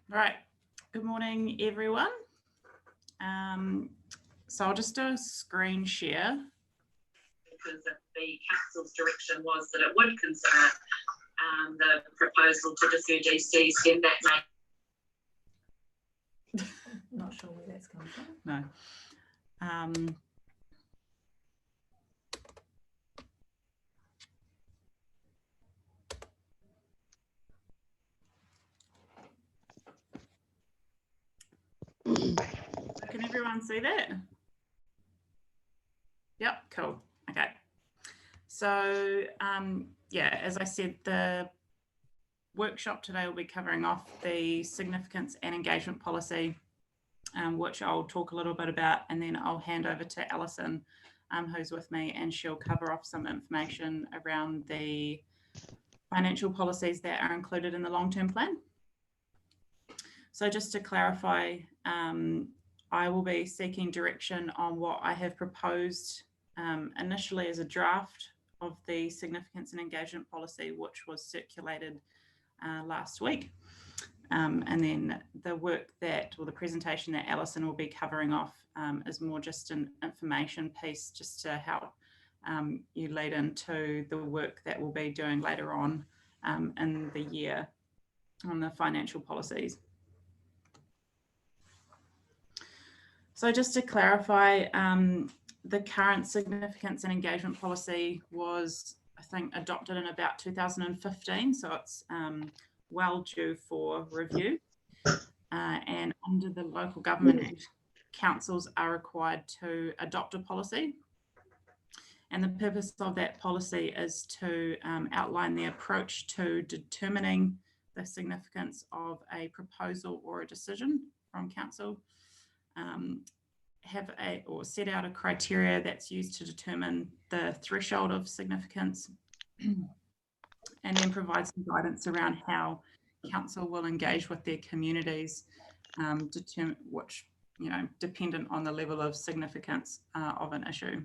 Right, good morning everyone. So I'll just do a screen share. Because the council's direction was that it would consider the proposal to defer DCs, then that may... Not sure where that's coming from. No. Can everyone see that? Yep, cool. Okay. So, yeah, as I said, the workshop today will be covering off the significance and engagement policy, which I'll talk a little bit about, and then I'll hand over to Alison, who's with me, and she'll cover off some information around the financial policies that are included in the long-term plan. So just to clarify, I will be seeking direction on what I have proposed initially as a draft of the significance and engagement policy, which was circulated last week. And then the work that, or the presentation that Alison will be covering off is more just an information piece, just to help you lead into the work that we'll be doing later on in the year on the financial policies. So just to clarify, the current significance and engagement policy was, I think, adopted in about 2015. So it's well due for review. And under the Local Government Act, councils are required to adopt a policy. And the purpose of that policy is to outline the approach to determining the significance of a proposal or a decision from council, have a or set out a criteria that's used to determine the threshold of significance, and then provide some guidance around how council will engage with their communities, determine which, dependent on the level of significance of an issue.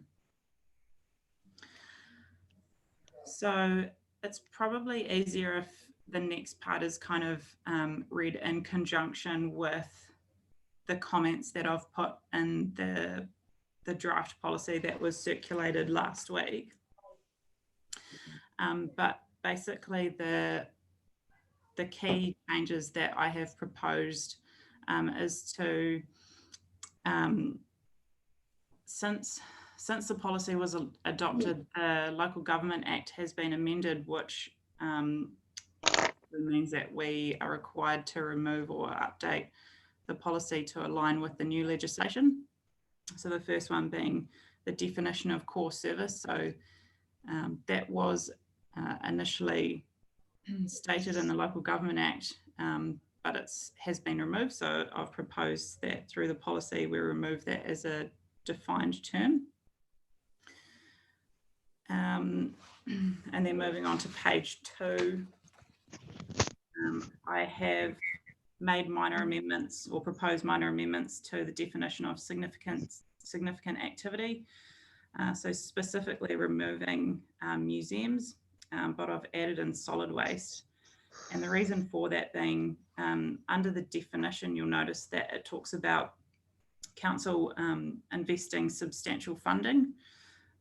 So it's probably easier if the next part is kind of read in conjunction with the comments that I've put in the draft policy that was circulated last week. But basically the key changes that I have proposed is to, since the policy was adopted, the Local Government Act has been amended, which means that we are required to remove or update the policy to align with the new legislation. So the first one being the definition of core service. So that was initially stated in the Local Government Act, but it has been removed. So I've proposed that through the policy we remove that as a defined term. And then moving on to page 2, I have made minor amendments or proposed minor amendments to the definition of significant activity. So specifically removing museums, but I've added in solid waste. And the reason for that being, under the definition, you'll notice that it talks about council investing substantial funding.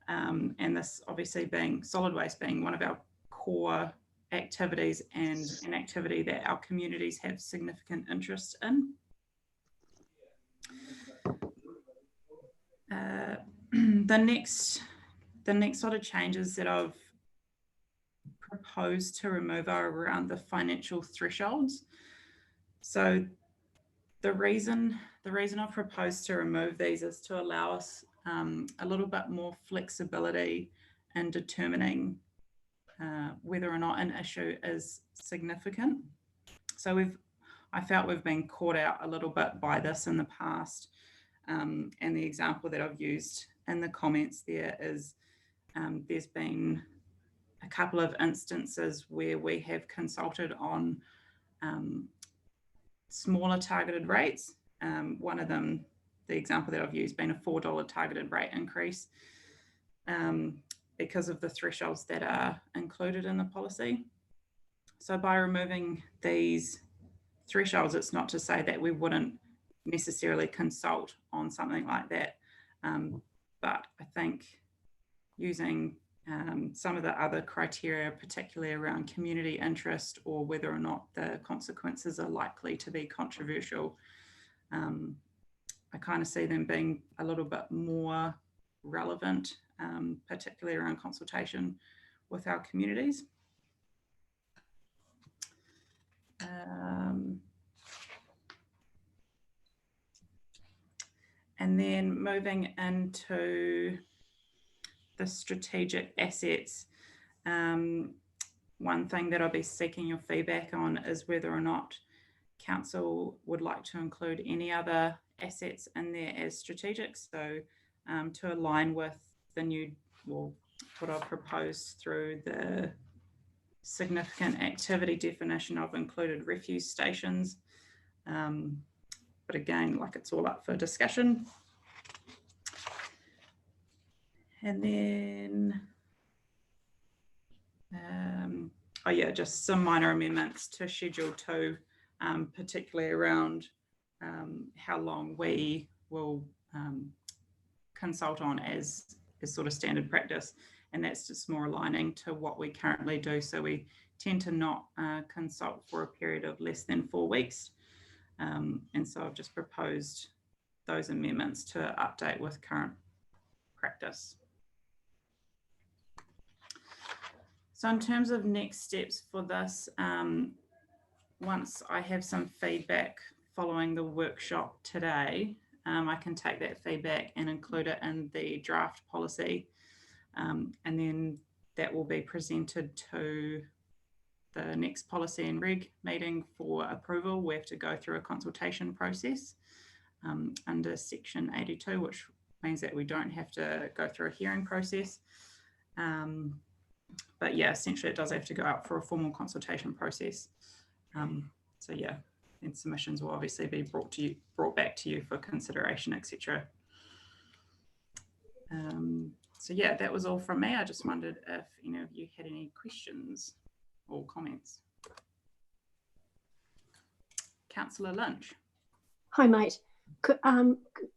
And this obviously being solid waste being one of our core activities and an activity that our communities have significant interest in. The next sort of changes that I've proposed to remove are around the financial thresholds. So the reason I've proposed to remove these is to allow us a little bit more flexibility in determining whether or not an issue is significant. So I felt we've been caught out a little bit by this in the past, and the example that I've used in the comments there is there's been a couple of instances where we have consulted on smaller targeted rates. One of them, the example that I've used, being a $4 targeted rate increase, because of the thresholds that are included in the policy. So by removing these thresholds, it's not to say that we wouldn't necessarily consult on something like that. But I think using some of the other criteria, particularly around community interest or whether or not the consequences are likely to be controversial, I kind of see them being a little bit more relevant, particularly around consultation with our communities. And then moving into the strategic assets, one thing that I'll be seeking your feedback on is whether or not Council would like to include any other assets in there as strategic. So to align with the new, well, what I've proposed through the significant activity definition, I've included refuse stations. But again, like, it's all up for discussion. And then, oh yeah, just some minor amendments to Schedule 2, particularly around how long we will consult on as sort of standard practice. And that's just more aligning to what we currently do. So we tend to not consult for a period of less than 4 weeks. And so I've just proposed those amendments to update with current practice. So in terms of next steps for this, once I have some feedback following the workshop today, I can take that feedback and include it in the draft policy. And then that will be presented to the next policy and reg meeting for approval. We have to go through a consultation process under section 82, which means that we don't have to go through a hearing process. But yeah, essentially it does have to go out for a formal consultation process. So yeah, and submissions will obviously be brought back to you for consideration, etc. So yeah, that was all from me. I just wondered if any of you had any questions or comments. Councillor Lynch. Hi, mate.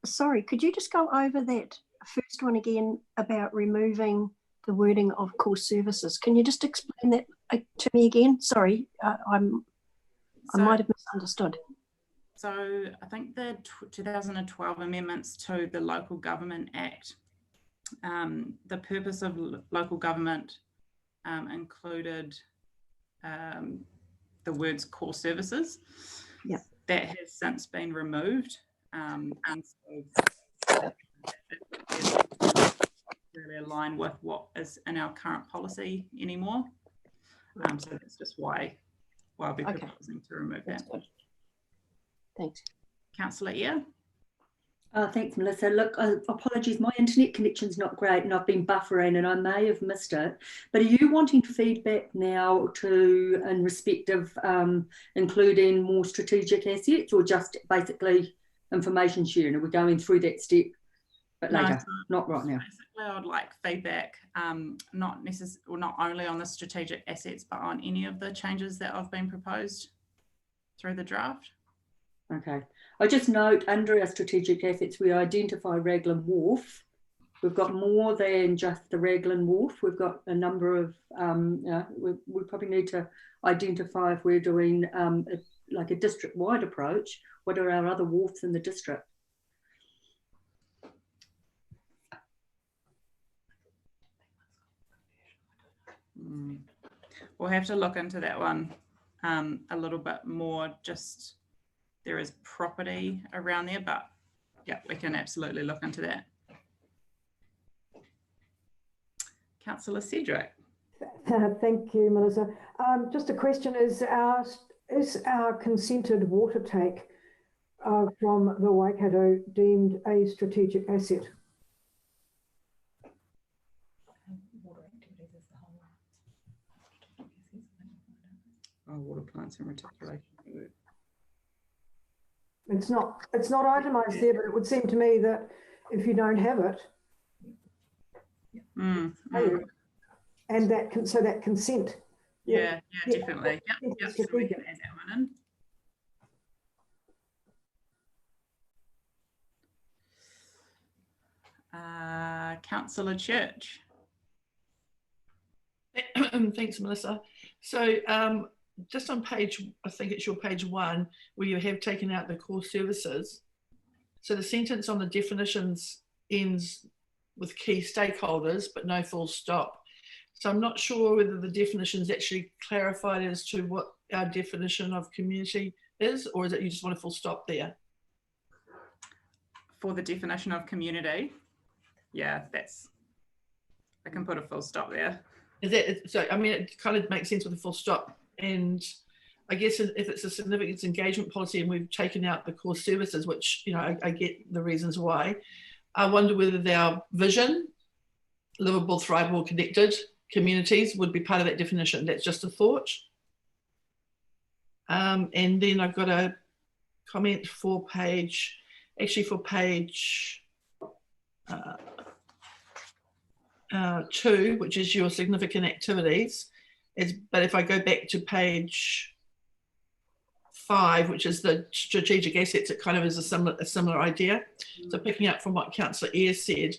Sorry, could you just go over that first one again about removing the wording of core services? Can you just explain that to me again? Sorry, I might have misunderstood. So I think the 2012 amendments to the Local Government Act, the purpose of local government included the words core services. Yeah. That has since been removed. And so it really align with what is in our current policy anymore. So that's just why I'll be proposing to remove that. Thanks. Councillor Eyre. Thanks, Melissa. Look, apologies, my internet connection's not great and I've been buffering and I may have missed it. But are you wanting feedback now in respect of including more strategic assets, or just basically information sharing? Are we going through that step but later? No, not right now. Basically, I'd like feedback, not only on the strategic assets, but on any of the changes that have been proposed through the draft. Okay. I just note under our strategic assets, we identify Raglan Wharf. We've got more than just the Raglan Wharf. We've got a number of, we probably need to identify, if we're doing like a district-wide approach, what are our other wharfs in the district? We'll have to look into that one a little bit more. Just there is property around there, but yeah, we can absolutely look into that. Councillor Cedric. Thank you, Melissa. Just a question: is our consented water take from the Waikato deemed a strategic asset? Oh, water plants and reticulation. It's not itemised there, but it would seem to me that if you don't have it, and that consent. Yeah, definitely. Yep, so we can add that one in. Councillor Church. Thanks, Melissa. So just on page, I think it's your page 1, where you have taken out the core services. So the sentence on the definitions ends with key stakeholders, but no full stop. So I'm not sure whether the definition's actually clarified as to what our definition of community is, or is it you just want a full stop there? For the definition of community, yeah, I can put a full stop there. Is that, so I mean, it kind of makes sense with a full stop. And I guess if it's a significance engagement policy and we've taken out the core services, which, you know, I get the reasons why, I wonder whether our vision, livable, thrivable, connected communities would be part of that definition. That's just a thought. And then I've got a comment for page 2, which is your significant activities. But if I go back to page 5, which is the strategic assets, it kind of is a similar idea. So picking up from what Councillor Eyre said,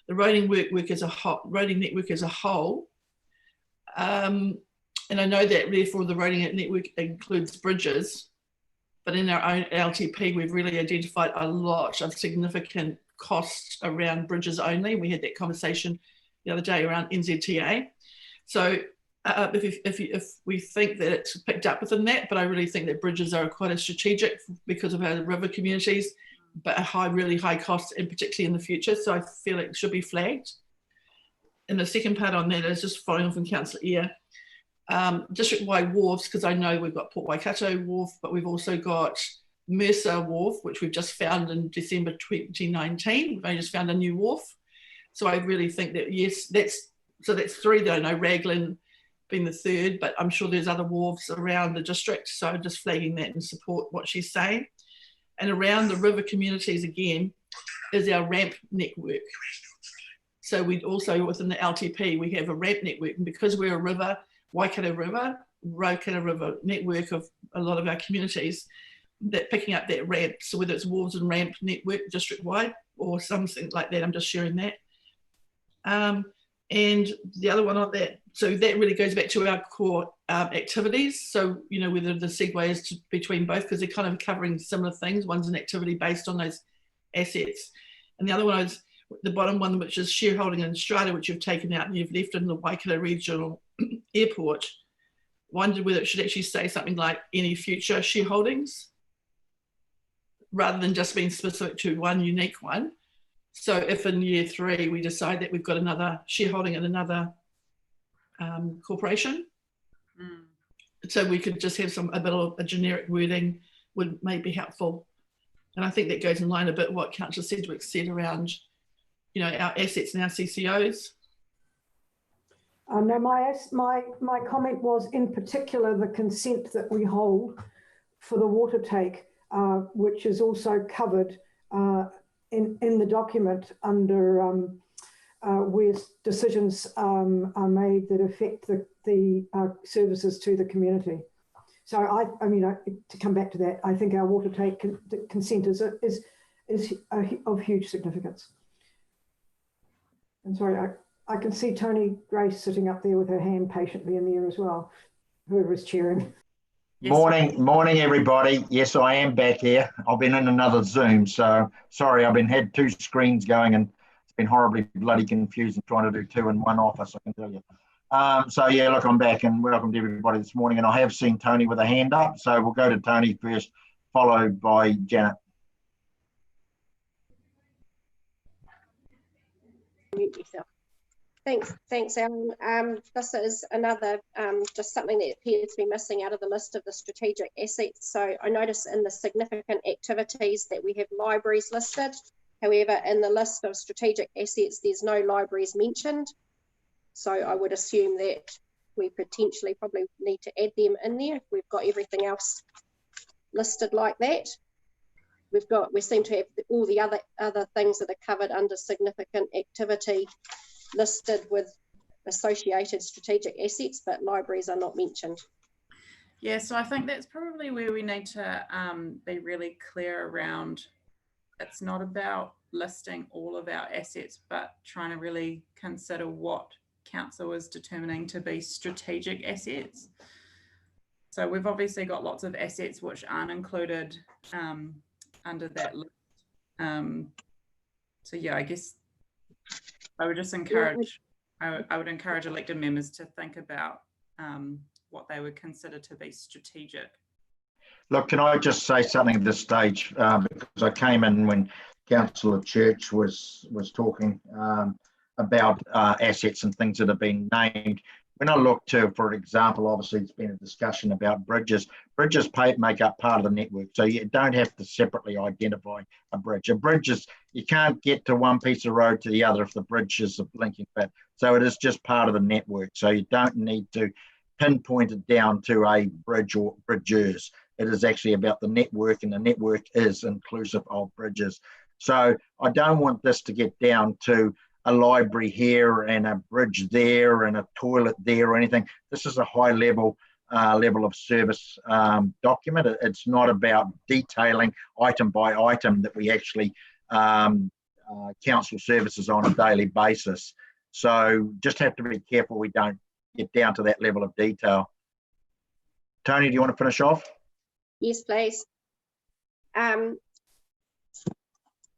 the roading network as a whole, and I know that therefore the roading network includes bridges, but in our own LTP, we've really identified a lot of significant costs around bridges only. We had that conversation the other day around NZTA. So if we think that it's picked up within that, but I really think that bridges are quite a strategic because of our river communities, but a really high cost, and particularly in the future. So I feel it should be flagged. And the second part on that is just following on from Councillor Eyre. District-wide wharves, because I know we've got Port Waikato Wharf, but we've also got Mercer Wharf, which we've just found in December 2019. We've only just found a new wharf. So I really think that, yes, that's 3 that I know, Raglan being the 3rd, but I'm sure there's other wharves around the district. So I'm just flagging that and support what she's saying. And around the river communities again is our ramp network. So we also, within the LTP, we have a ramp network. And because we're a river, Waikato River network of a lot of our communities, that picking up that ramp, so whether it's wharves and ramp network district-wide or something like that, I'm just sharing that. And the other one on that, so that really goes back to our core activities. So, you know, whether the segue is between both, because they're kind of covering similar things. One's an activity based on those assets. And the other one is the bottom one, which is shareholding in strata, which you've taken out and you've left in the Waikato Regional Airport. Wondered whether it should actually say something like any future shareholdings, rather than just being specific to one unique one. So if in year 3 we decide that we've got another shareholding in another corporation, so we could just have a bit of a generic wording may be helpful. And I think that goes in line a bit with what Councillor Sedgwick said around, you know, our assets and our CCOs. No, my comment was in particular the consent that we hold for the water take, which is also covered in the document under where decisions are made that affect the services to the community. So I mean, to come back to that, I think our water take consent is of huge significance. And sorry, I can see Tony Grace sitting up there with her hand patiently in the air as well, whoever is chairing. Yes. Morning, everybody. Yes, I am back here. I've been in another Zoom, so sorry, I've had 2 screens going and it's been horribly bloody confusing trying to do 2 in one office, I can tell you. So yeah, look, I'm back and welcome to everybody this morning. And I have seen Tony with a hand up, so we'll go to Tony first, followed by Janet. Mute yourself. Thanks, Alan. This is another, just something that appears to be missing out of the list of the strategic assets. So I notice in the significant activities that we have libraries listed. However, in the list of strategic assets, there's no libraries mentioned. So I would assume that we potentially probably need to add them in there if we've got everything else listed like that. We seem to have all the other things that are covered under significant activity listed with associated strategic assets, but libraries are not mentioned. Yeah, so I think that's probably where we need to be really clear around. It's not about listing all of our assets, but trying to really consider what council is determining to be strategic assets. So we've obviously got lots of assets which aren't included under that list. So yeah, I guess I would just encourage, I would encourage elected members to think about what they would consider to be strategic. Look, can I just say something at this stage, because I came in when Councillor Church was talking about assets and things that have been named. When I look to, for example, obviously it's been a discussion about bridges. Bridges make up part of the network, so you don't have to separately identify a bridge. A bridge is, you can't get to one piece of road to the other if the bridge is a linking bit. So it is just part of the network. So you don't need to pinpoint it down to a bridge or bridges. It is actually about the network, and the network is inclusive of bridges. So I don't want this to get down to a library here and a bridge there and a toilet there or anything. This is a high level of service document. It's not about detailing item by item that we actually council services on a daily basis. So just have to be careful we don't get down to that level of detail. Tony, do you want to finish off? Yes, please.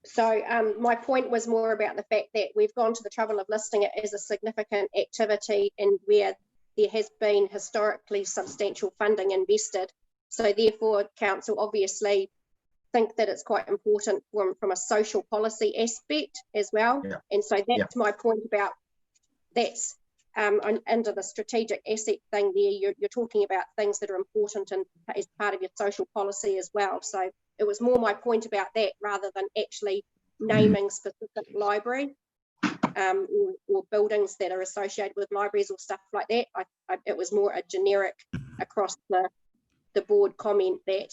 So my point was more about the fact that we've gone to the trouble of listing it as a significant activity and where there has been historically substantial funding invested. So therefore, council obviously think that it's quite important from a social policy aspect as well. Yeah. And so that's my point about that's under the strategic asset thing there, you're talking about things that are important and as part of your social policy as well. So it was more my point about that rather than actually naming specific library or buildings that are associated with libraries or stuff like that. It was more a generic across the board comment that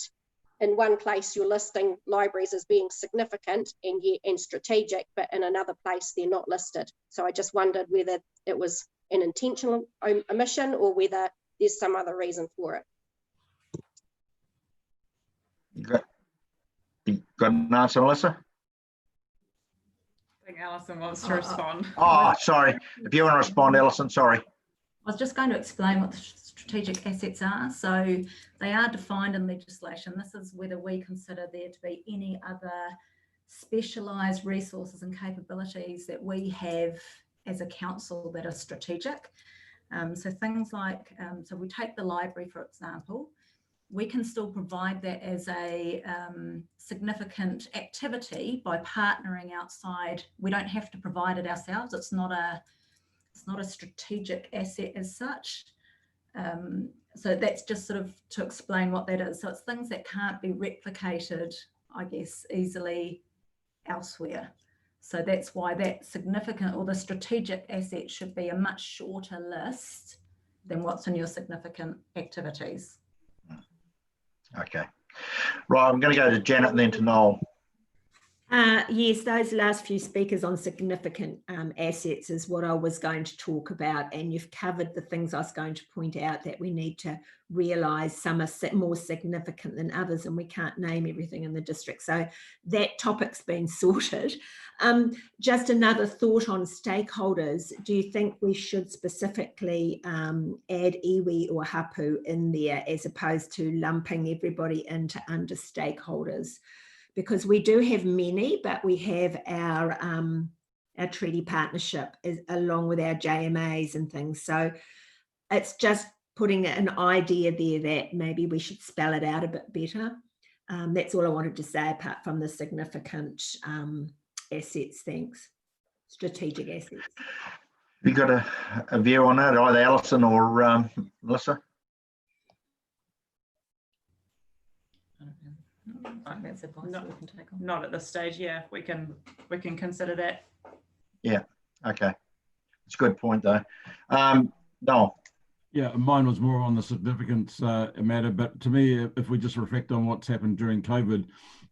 in one place you're listing libraries as being significant and strategic, but in another place they're not listed. So I just wondered whether it was an intentional omission or whether there's some other reason for it. You got an answer, Melissa? I think Alison wants to respond. Oh, sorry. If you want to respond, Alison, sorry. I was just going to explain what the strategic assets are. So they are defined in legislation. This is whether we consider there to be any other specialised resources and capabilities that we have as a council that are strategic. So things like, so we take the library, for example, we can still provide that as a significant activity by partnering outside. We don't have to provide it ourselves. It's not a strategic asset as such. So that's just sort of to explain what that is. So it's things that can't be replicated, I guess, easily elsewhere. So that's why that significant or the strategic asset should be a much shorter list than what's in your significant activities. Okay. Right, I'm going to go to Janet and then to Noel. Yes, those last few speakers on significant assets is what I was going to talk about, and you've covered the things I was going to point out that we need to realise some are more significant than others, and we can't name everything in the district. So that topic's been sorted. Just another thought on stakeholders. Do you think we should specifically add iwi or hapu in there as opposed to lumping everybody into under stakeholders? Because we do have many, but we have our treaty partnership along with our JMAs and things. So it's just putting an idea there that maybe we should spell it out a bit better. That's all I wanted to say apart from the significant assets, thanks. Strategic assets. Have you got a view on that, either Alison or Melissa? Not at this stage. Yeah, we can consider that. Yeah. Okay. It's a good point though. Noel. Yeah, mine was more on the significance matter, but to me, if we just reflect on what's happened during COVID,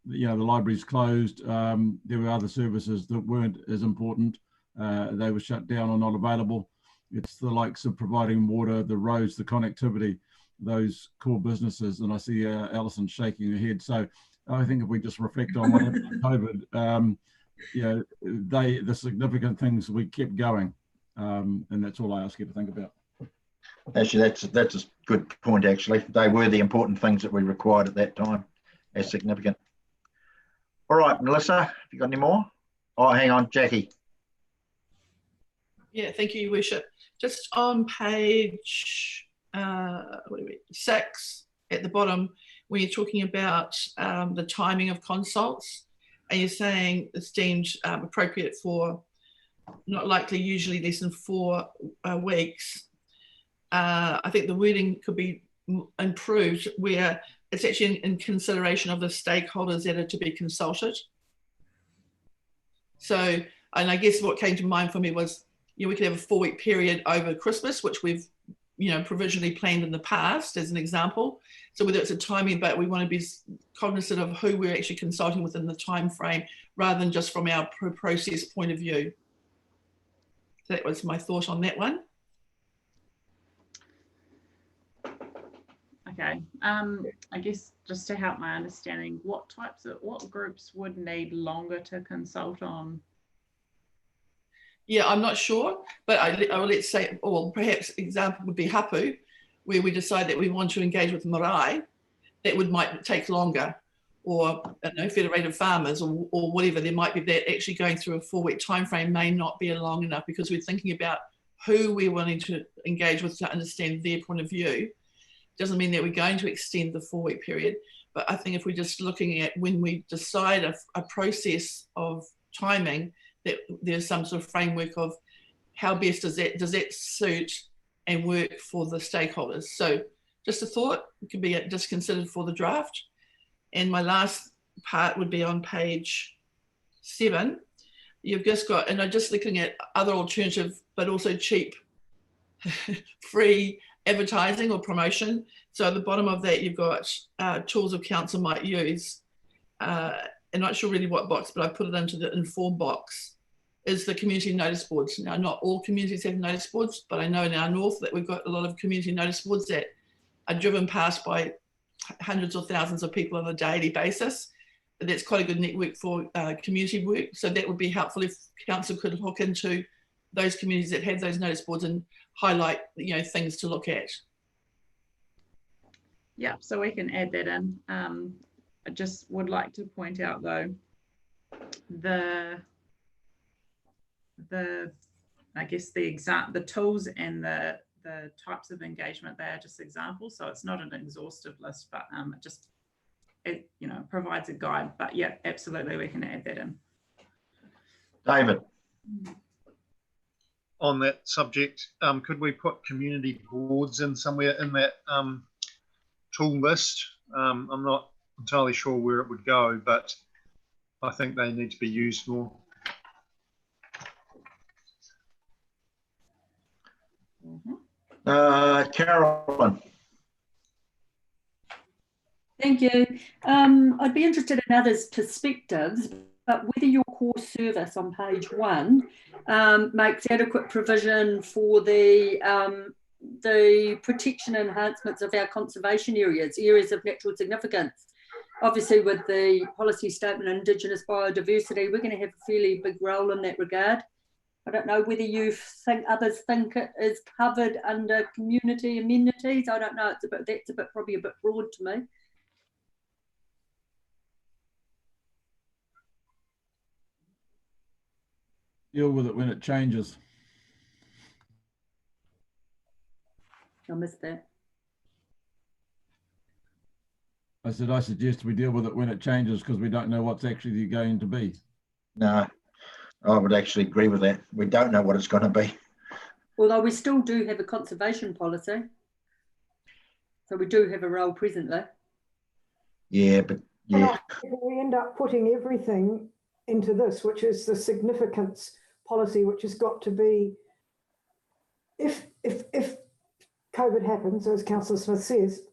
you know, the libraries closed. There were other services that weren't as important. They were shut down or not available. It's the likes of providing water, the roads, the connectivity, those core businesses. And I see Alison shaking her head. So I think if we just reflect on what happened in COVID, you know, the significant things we kept going. And that's all I ask you to think about. Actually, that's a good point, actually. They were the important things that we required at that time as significant. All right, Melissa, have you got any more? Oh, hang on, Jackie. Yeah, thank you, Your Worship. Just on page 6 at the bottom, when you're talking about the timing of consults, and you're saying it's deemed appropriate for not likely usually less than 4 weeks. I think the wording could be improved where it's actually in consideration of the stakeholders that are to be consulted. So, and I guess what came to mind for me was, you know, we could have a 4-week period over Christmas, which we've, you know, provisionally planned in the past as an example. So whether it's a timing, but we want to be cognizant of who we're actually consulting within the time frame rather than just from our process point of view. So that was my thought on that one. Okay, I guess just to help my understanding, what groups would need longer to consult on? Yeah, I'm not sure, but let's say, or perhaps example would be hapu, where we decide that we want to engage with marae, that might take longer, or I don't know, federated farmers or whatever. There might be that actually going through a 4-week time frame may not be long enough because we're thinking about who we're wanting to engage with to understand their point of view. Doesn't mean that we're going to extend the 4-week period, but I think if we're just looking at when we decide a process of timing, that there's some sort of framework of how best does that suit and work for the stakeholders. So just a thought, it could be just considered for the draft. And my last part would be on page 7. You've just got, and I'm just looking at other alternative, but also cheap, free advertising or promotion. So at the bottom of that, you've got tools of council might use. I'm not sure really what box, but I put it into the inform box, is the community notice boards. Now, not all communities have notice boards, but I know in our north that we've got a lot of community notice boards that are driven past by hundreds or thousands of people on a daily basis. And that's quite a good network for community work. So that would be helpful if council could hook into those communities that have those notice boards and highlight, you know, things to look at. Yeah, so we can add that in. I just would like to point out though, the I guess the tools and the types of engagement, they are just examples. So it's not an exhaustive list, but it you know, provides a guide. But yeah, absolutely, we can add that in. David. On that subject, could we put community boards in somewhere in that tool list? I'm not entirely sure where it would go, but I think they need to be used more. Carolyn. Thank you. I'd be interested in others' perspectives, but whether your core service on page 1 makes adequate provision for the protection enhancements of our conservation areas of natural significance. Obviously, with the policy statement on Indigenous biodiversity, we're going to have a fairly big role in that regard. I don't know whether others think it is covered under community amenities. I don't know. That's probably a bit broad to me. Deal with it when it changes. I missed that. I suggest we deal with it when it changes because we don't know what's actually going to be. No, I would actually agree with that. We don't know what it's going to be. Although we still do have a conservation policy. So we do have a role presently. Yeah, but yeah. We end up putting everything into this, which is the significance policy, which has got to be, if COVID happens, as Councillor Smith says,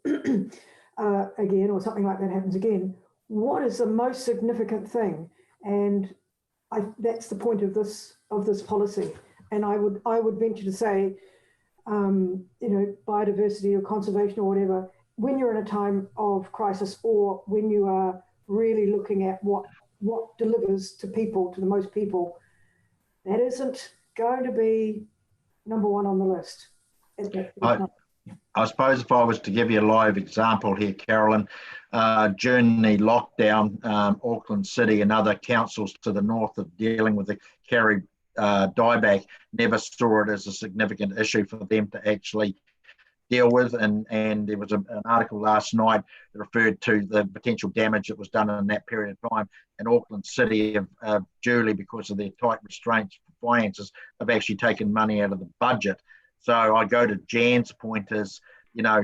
again, or something like that happens again, what is the most significant thing? And that's the point of this policy. And I would venture to say, you know, biodiversity or conservation or whatever, when you're in a time of crisis or when you are really looking at what what delivers to people, to the most people, that isn't going to be number one on the list. I suppose if I was to give you a live example here, Carolyn, during the lockdown, Auckland City and other councils to the north of dealing with the carry dieback never saw it as a significant issue for them to actually deal with. And there was an article last night that referred to the potential damage that was done in that period of time. And Auckland City have duly, because of their tight restraints for finances, have actually taken money out of the budget. So I go to Jan's point is, you know,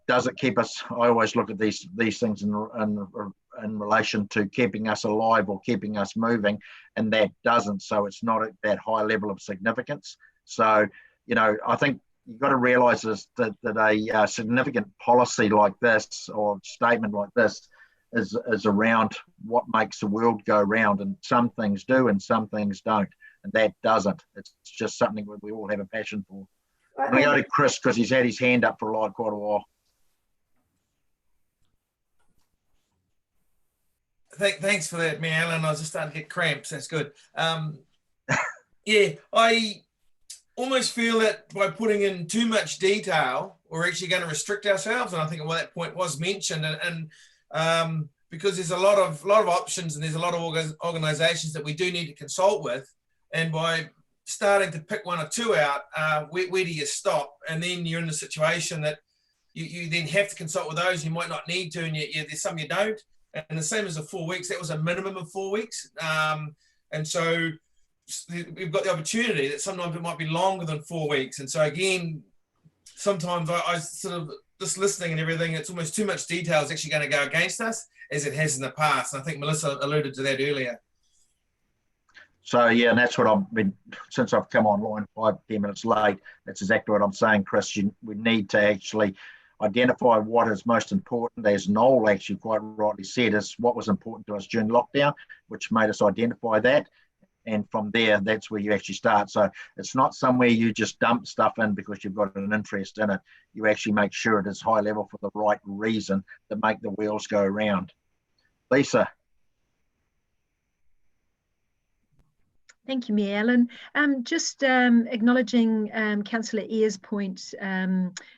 does it keep us? I always look at these things in relation to keeping us alive or keeping us moving, and that doesn't. So it's not at that high level of significance. So, you know, I think you've got to realise that a significant policy like this or statement like this is around what makes the world go round, and some things do and some things don't. And that doesn't. It's just something that we all have a passion for. I'm going to go to Chris because he's had his hand up for quite a while. Thanks for that, Mary Ellen. I was just starting to get cramps. That's good. Yeah, I almost feel that by putting in too much detail, we're actually going to restrict ourselves. And I think that point was mentioned. And because there's a lot of options and there's a lot of organisations that we do need to consult with. And by starting to pick one or two out, where do you stop? And then you're in a situation that you then have to consult with those you might not need to, and there's some you don't. And the same as the 4 weeks, that was a minimum of 4 weeks. And so we've got the opportunity that sometimes it might be longer than 4 weeks. And so again, sometimes I sort of, just listening and everything, it's almost too much detail is actually going to go against us as it has in the past. And I think Melissa alluded to that earlier. So yeah, and that's what I've been, since I've come online 5-10 minutes late, that's exactly what I'm saying, Chris. We need to actually identify what is most important, as Noel actually quite rightly said, is what was important to us during lockdown, which made us identify that. And from there, that's where you actually start. So it's not somewhere you just dump stuff in because you've got an interest in it. You actually make sure it is high level for the right reason to make the wheels go around. Lisa. Thank you, Mary Ellen. Just acknowledging Councillor Eyre's point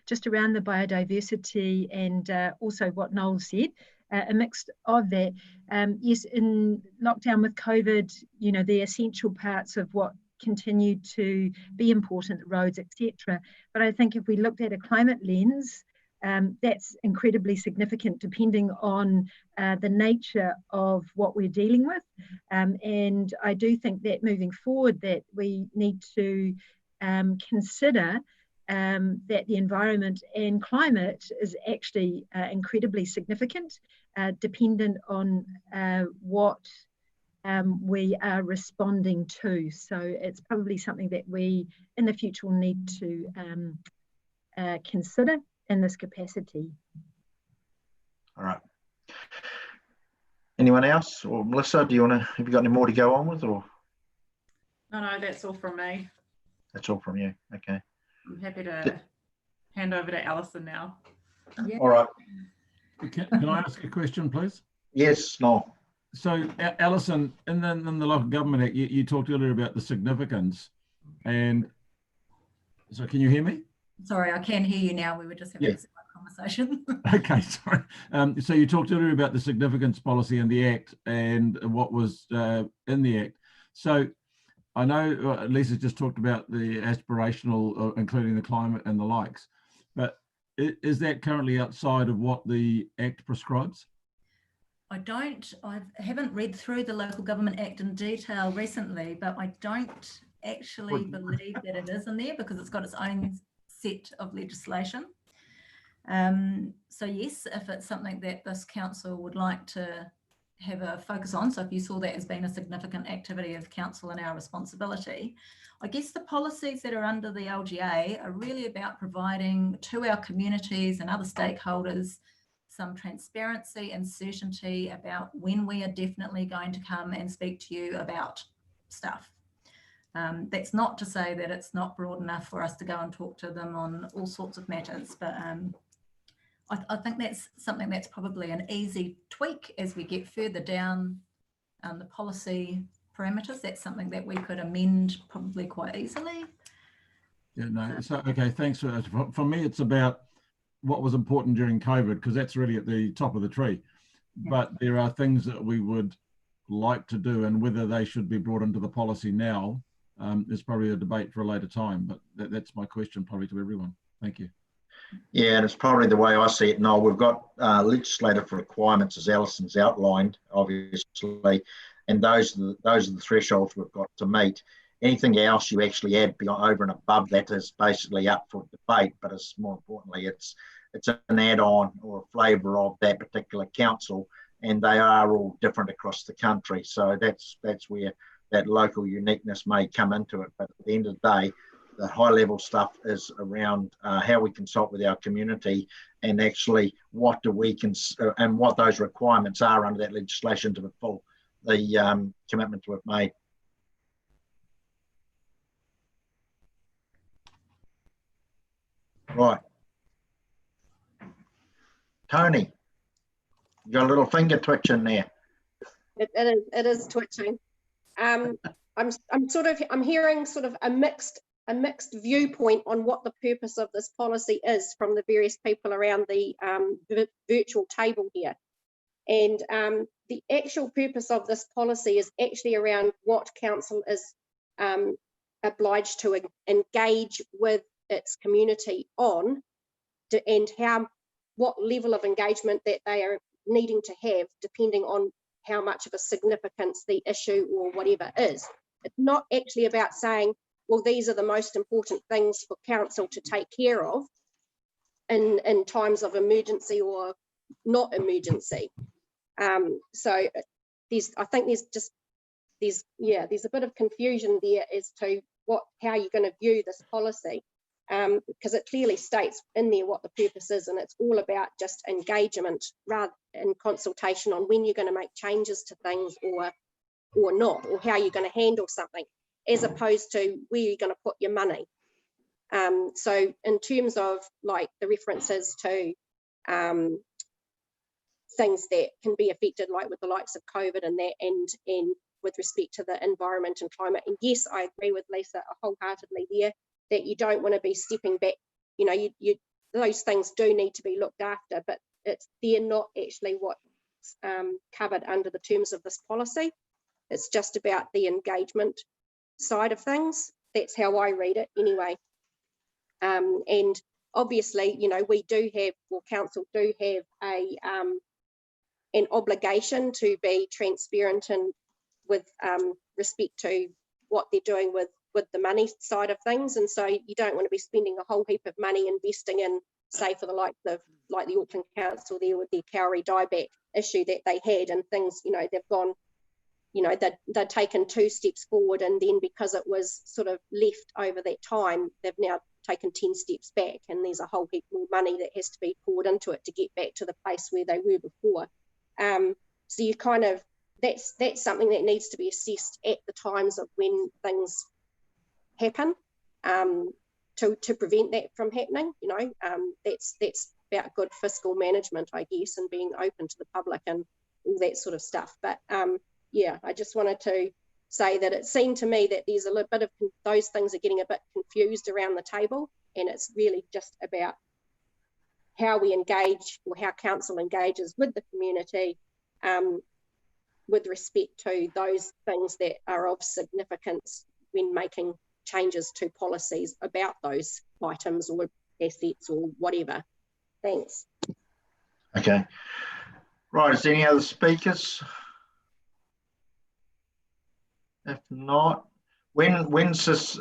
just around the biodiversity and also what Noel said, a mix of that. Yes, in lockdown with COVID, you know, the essential parts of what continued to be important, roads, etc. But I think if we looked at a climate lens, that's incredibly significant depending on the nature of what we're dealing with. And I do think that moving forward that we need to consider that the environment and climate is actually incredibly significant, dependent on what we are responding to. So it's probably something that we in the future will need to consider in this capacity. All right. Anyone else? Or Melissa, do you want to, have you got any more to go on with, or? No, that's all from me. That's all from you. Okay. I'm happy to hand over to Alison now. Yeah. All right. Can I ask a question, please? Yes, no. So, Alison, in the Local Government Act, you talked earlier about the significance, and so can you hear me? Sorry, I can hear you now. We were just having a conversation. Okay, sorry. So you talked earlier about the significance policy in the Act and what was in the Act. So I know Lisa just talked about the aspirational, including the climate and the likes, but is that currently outside of what the Act prescribes? I haven't read through the Local Government Act in detail recently, but I don't actually believe that it is in there because it's got its own set of legislation. So yes, if it's something that this council would like to have a focus on, so if you saw that as being a significant activity of council and our responsibility, I guess the policies that are under the LGA are really about providing to our communities and other stakeholders some transparency and certainty about when we are definitely going to come and speak to you about stuff. That's not to say that it's not broad enough for us to go and talk to them on all sorts of matters, but I think that's something that's probably an easy tweak as we get further down the policy parameters. That's something that we could amend probably quite easily. Yeah, no, so, okay, thanks. For me, it's about what was important during COVID, because that's really at the top of the tree. Yeah. But there are things that we would like to do, and whether they should be brought into the policy now is probably a debate for a later time. But that's my question probably to everyone. Thank you. Yeah, and it's probably the way I see it. No, we've got legislative requirements, as Alison's outlined, obviously, and those are the thresholds we've got to meet. Anything else you actually add over and above that is basically up for debate, but it's more importantly, it's an add-on or a flavour of that particular council, and they are all different across the country. So that's where that local uniqueness may come into it. But at the end of the day, the high-level stuff is around how we consult with our community and actually what and what those requirements are under that legislation to fulfil the commitments we've made. Right. Tony, you got a little finger twitching there. It is twitching. I'm hearing sort of a mixed viewpoint on what the purpose of this policy is from the various people around the virtual table here. And the actual purpose of this policy is actually around what council is obliged to engage with its community on, and what level of engagement that they are needing to have depending on how much of a significance the issue or whatever is. It's not actually about saying, well, these are the most important things for council to take care of in times of emergency or not emergency. So I think there's a bit of confusion there as to how you're going to view this policy, because it clearly states in there what the purpose is, and it's all about just engagement rather than consultation on when you're going to make changes to things or not, or how you're going to handle something, as opposed to where you're going to put your money. So in terms of like the references to things that can be affected, like with the likes of COVID and that, and with respect to the environment and climate, and yes, I agree with Lisa wholeheartedly there, that you don't want to be stepping back. You know, those things do need to be looked after, but they're not actually what's covered under the terms of this policy. It's just about the engagement side of things. That's how I read it anyway. And obviously, you know, council do have an obligation to be transparent and with respect to what they're doing with the money side of things. And so you don't want to be spending a whole heap of money investing in, say, for the likes of like the Auckland Council there with the Kauri dieback issue that they had, and things, you know, they've gone, you know, they'd taken 2 steps forward, and then because it was sort of left over that time, they've now taken 10 steps back, and there's a whole heap more money that has to be poured into it to get back to the place where they were before. So you kind of, that's something that needs to be assessed at the times of when things happen, to prevent that from happening. You know, that's about good fiscal management, I guess, and being open to the public and all that sort of stuff. But yeah, I just wanted to say that it seemed to me that there's a little bit of those things are getting a bit confused around the table, and it's really just about how we engage, or how council engages with the community with respect to those things that are of significance when making changes to policies about those items or assets or whatever. Thanks. Okay. Right, is there any other speakers? If not, when's this,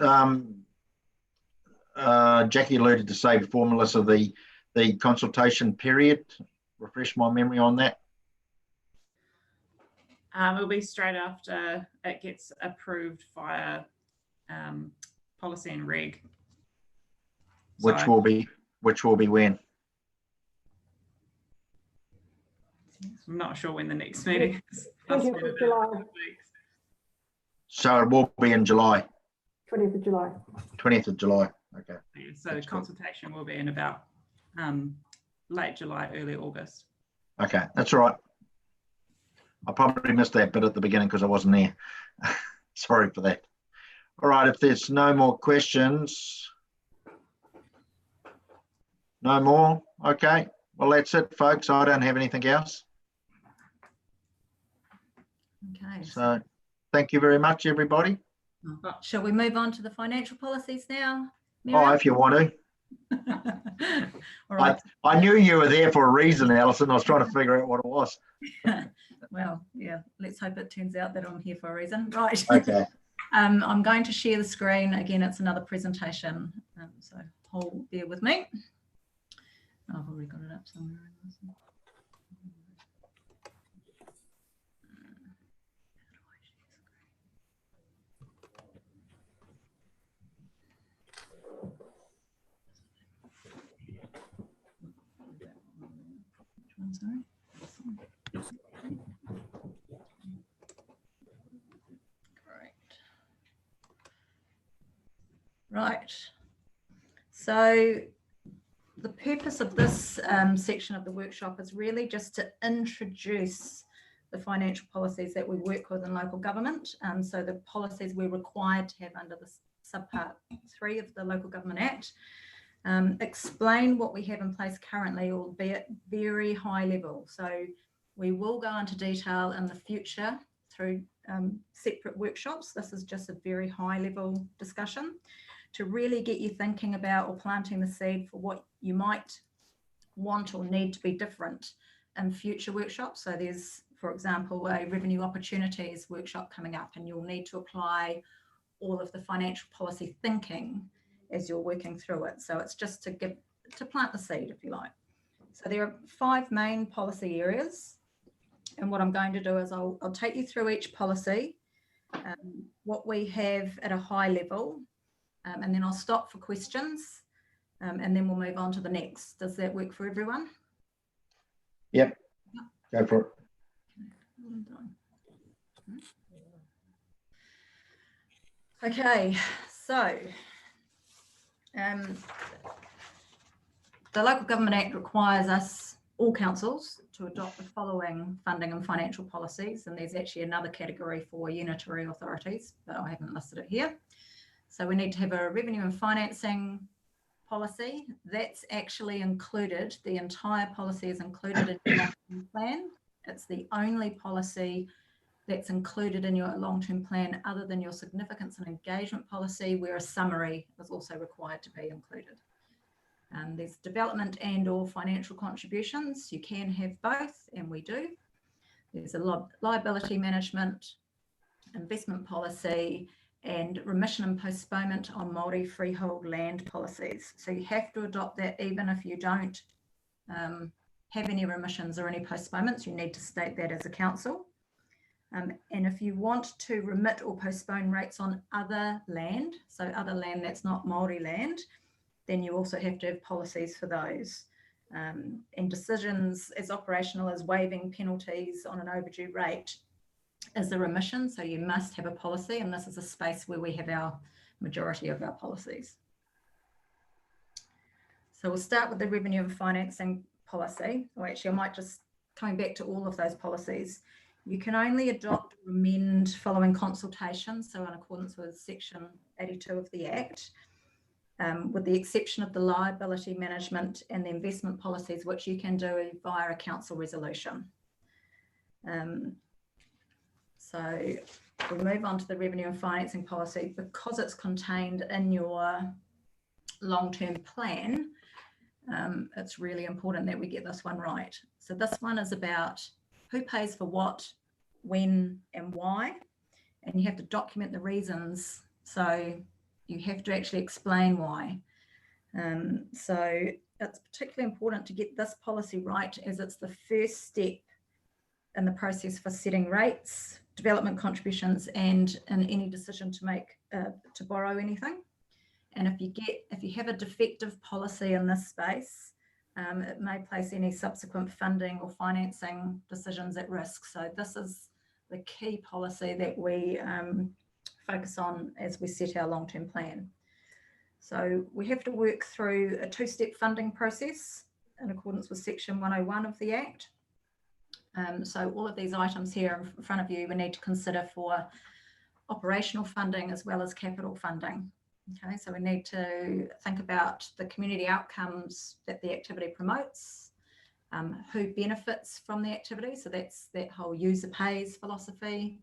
Jackie alluded to say before, Melissa, the consultation period? Refresh my memory on that. It'll be straight after it gets approved via policy and reg. Which will be when? I'm not sure when the next meeting is. 20th of July. So it will be in July. 20th of July. 20th of July. Okay. Yeah, so the consultation will be in about late July, early August. Okay, that's all right. I probably missed that bit at the beginning because I wasn't there. Sorry for that. All right, if there's no more questions. No more? Okay. Well, that's it, folks. I don't have anything else. Okay. So thank you very much, everybody. Shall we move on to the financial policies now, Oh, Miriam? if you want to. All right. I knew you were there for a reason, Alison. I was trying to figure out what it was. Well, yeah, let's hope it turns out that I'm here for a reason. Right. Okay. I'm going to share the screen. Again, it's another presentation, so hold bear with me. Oh, I've already got it up somewhere. Sorry. Great. Right. So the purpose of this section of the workshop is really just to introduce the financial policies that we work with in local government. So the policies we're required to have under the subpart 3 of the Local Government Act. Explain what we have in place currently, albeit very high level. So we will go into detail in the future through separate workshops. This is just a very high level discussion to really get you thinking about or planting the seed for what you might want or need to be different in future workshops. So there's, for example, a revenue opportunities workshop coming up, and you'll need to apply all of the financial policy thinking as you're working through it. So it's just to plant the seed, if you like. So there are 5 main policy areas. And what I'm going to do is I'll take you through each policy, what we have at a high level, and then I'll stop for questions, and then we'll move on to the next. Does that work for everyone? Yep. Go for it. Okay, so the Local Government Act requires us, all councils, to adopt the following funding and financial policies, and there's actually another category for unitary authorities, but I haven't listed it here. So we need to have a revenue and financing policy. That's actually included, the entire policy is included in your long-term plan. It's the only policy that's included in your long-term plan other than your significance and engagement policy, where a summary is also required to be included. There's development and or financial contributions. You can have both, and we do. There's a liability management, investment policy, and remission and postponement on Māori freehold land policies. So you have to adopt that even if you don't have any remissions or any postponements. You need to state that as a council. And if you want to remit or postpone rates on other land, so other land that's not Māori land, then you also have to have policies for those. And decisions as operational as waiving penalties on an overdue rate is a remission, so you must have a policy, and this is a space where we have our majority of our policies. So we'll start with the revenue and financing policy, or actually I might just, coming back to all of those policies, you can only adopt or amend following consultation, so in accordance with section 82 of the Act, with the exception of the liability management and the investment policies, which you can do via a council resolution. So we move on to the revenue and financing policy. Because it's contained in your long-term plan, it's really important that we get this one right. So this one is about who pays for what, when, and why, and you have to document the reasons. So you have to actually explain why. So it's particularly important to get this policy right, as it's the first step in the process for setting rates, development contributions, and in any decision to make to borrow anything. And if you have a defective policy in this space, it may place any subsequent funding or financing decisions at risk. So this is the key policy that we focus on as we set our long-term plan. So we have to work through a 2-step funding process in accordance with section 101 of the Act. So all of these items here in front of you, we need to consider for operational funding as well as capital funding. Okay, so we need to think about the community outcomes that the activity promotes, who benefits from the activity. So that's that whole user pays philosophy.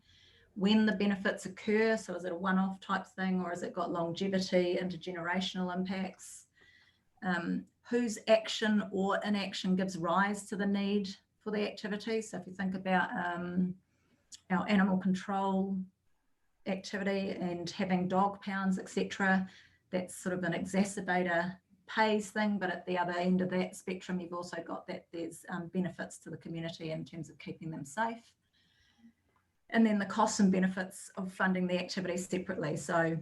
When the benefits occur, so is it a one-off type thing, or has it got longevity, intergenerational impacts? Whose action or inaction gives rise to the need for the activity? So if you think about our animal control activity and having dog pounds, etc., that's sort of an exacerbator pays thing, but at the other end of that spectrum, you've also got that there's benefits to the community in terms of keeping them safe. And then the costs and benefits of funding the activity separately. So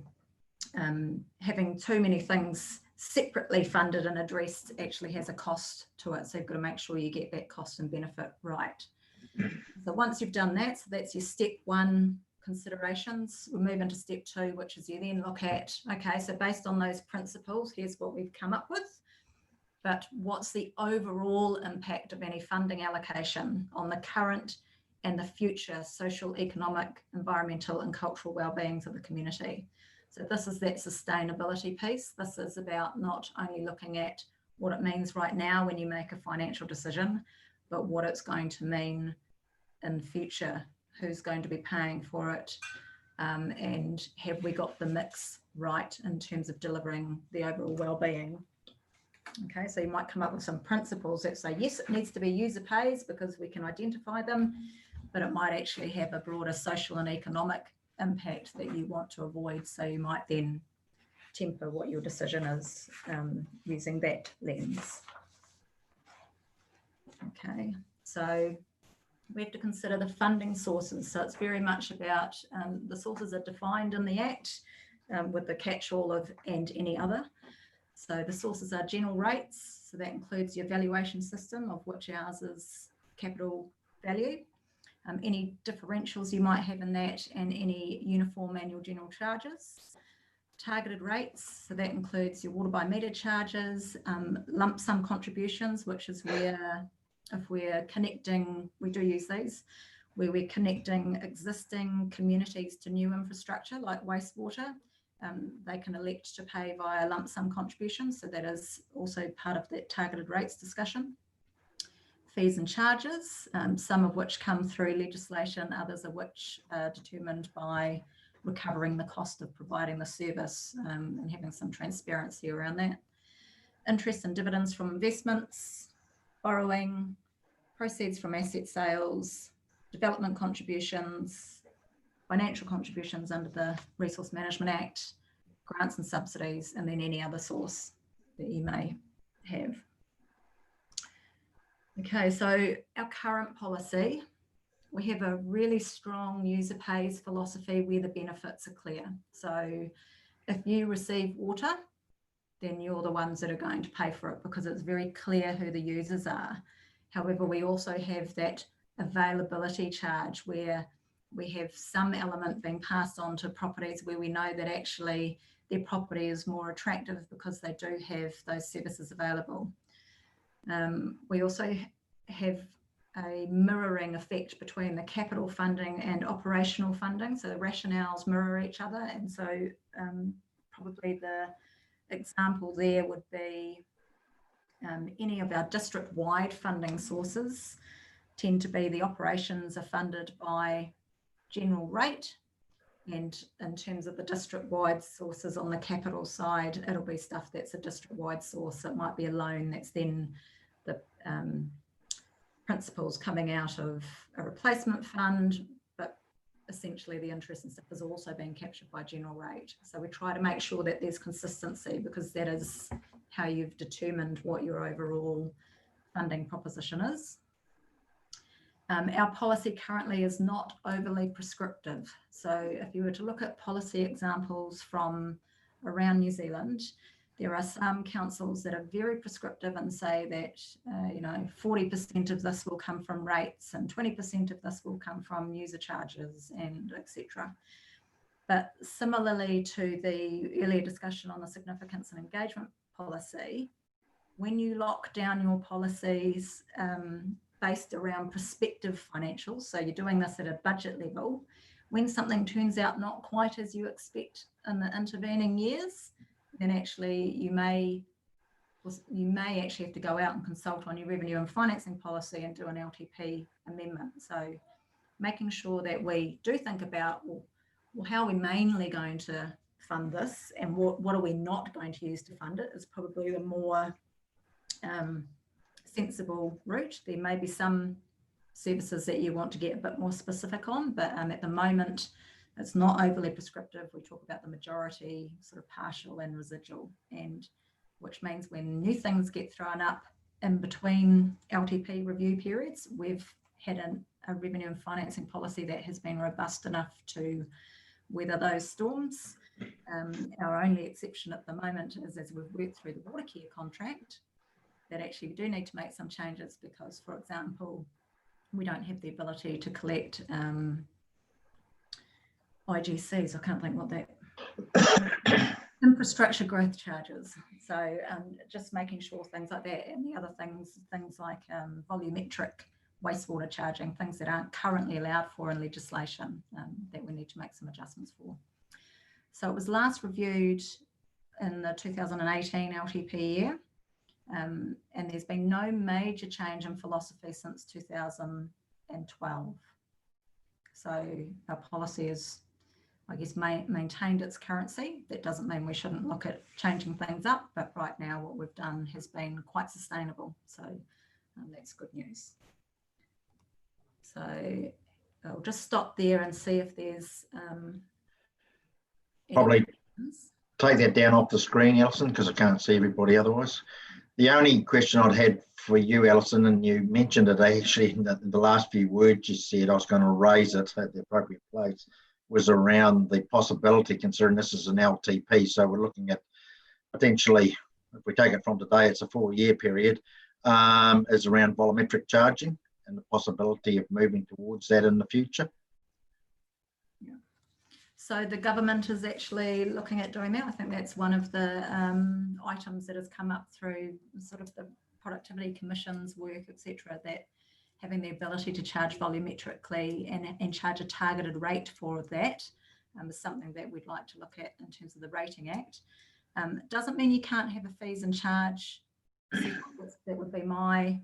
having too many things separately funded and addressed actually has a cost to it. So you've got to make sure you get that cost and benefit right. So once you've done that, so that's your step one considerations, we'll move into step two, which is you then look at, okay, so based on those principles, here's what we've come up with, but what's the overall impact of any funding allocation on the current and the future social, economic, environmental and cultural well-beings of the community? So this is that sustainability piece. This is about not only looking at what it means right now when you make a financial decision, but what it's going to mean in future, who's going to be paying for it, and have we got the mix right in terms of delivering the overall well-being. Okay, so you might come up with some principles that say, yes, it needs to be user pays because we can identify them, but it might actually have a broader social and economic impact that you want to avoid. So you might then temper what your decision is using that lens. Okay, so we have to consider the funding sources. So it's very much about the sources are defined in the Act with the catch-all of and any other. So the sources are general rates. So that includes your valuation system, of which ours is capital value. Any differentials you might have in that, and any uniform annual general charges. Targeted rates, so that includes your water by meter charges, lump sum contributions, which is where, if we're connecting, we do use these, where we're connecting existing communities to new infrastructure like wastewater, they can elect to pay via lump sum contributions. So that is also part of that targeted rates discussion. Fees and charges, some of which come through legislation, others of which are determined by recovering the cost of providing the service and having some transparency around that. Interest and dividends from investments, borrowing, proceeds from asset sales, development contributions, financial contributions under the Resource Management Act, grants and subsidies, and then any other source that you may have. Okay, so our current policy, we have a really strong user pays philosophy where the benefits are clear. So if you receive water, then you're the ones that are going to pay for it because it's very clear who the users are. However, we also have that availability charge where we have some element being passed on to properties where we know that actually their property is more attractive because they do have those services available. We also have a mirroring effect between the capital funding and operational funding. So the rationales mirror each other. And so probably the example there would be any of our district-wide funding sources tend to be the operations are funded by general rate. And in terms of the district-wide sources on the capital side, it'll be stuff that's a district-wide source. It might be a loan that's then the principles coming out of a replacement fund, but essentially the interest and stuff is also being captured by general rate. So we try to make sure that there's consistency because that is how you've determined what your overall funding proposition is. Our policy currently is not overly prescriptive. So if you were to look at policy examples from around New Zealand, there are some councils that are very prescriptive and say that, 40% of this will come from rates and 20% of this will come from user charges and etc. But similarly to the earlier discussion on the significance and engagement policy, when you lock down your policies based around prospective financials. So you're doing this at a budget level. When something turns out not quite as you expect in the intervening years, then actually you may actually have to go out and consult on your revenue and financing policy and do an LTP amendment. So making sure that we do think about, well, how are we mainly going to fund this, and what are we not going to use to fund it is probably the more sensible route. There may be some services that you want to get a bit more specific on, but at the moment it's not overly prescriptive. We talk about the majority, sort of partial and residual, and which means when new things get thrown up in between LTP review periods, we've had a revenue and financing policy that has been robust enough to weather those storms. Our only exception at the moment is, as we've worked through the water care contract, that actually we do need to make some changes because, for example, we don't have the ability to collect IGCs. I can't think what that infrastructure growth charges. So just making sure things like that, and the other things like volumetric wastewater charging, things that aren't currently allowed for in legislation, that we need to make some adjustments for. So it was last reviewed in the 2018 LTP year, and there's been no major change in philosophy since 2012. So our policy is, I guess, maintained its currency. That doesn't mean we shouldn't look at changing things up, but right now what we've done has been quite sustainable. So that's good news. So I'll just stop there and see if there's probably take that down off the screen, Alison, because I can't see everybody otherwise. The only question I'd had for you, Alison, and you mentioned it actually in the last few words you said, I was going to raise it at the appropriate place, was around the possibility, considering this is an LTP, so we're looking at potentially, if we take it from today, it's a 4-year period, is around volumetric charging and the possibility of moving towards that in the future. Yeah. So the government is actually looking at doing that. I think that's one of the items that has come up through sort of the productivity commission's work, etc., that having the ability to charge volumetrically and charge a targeted rate for that is something that we'd like to look at in terms of the Rating Act. It doesn't mean you can't have a fees and charge. That would be my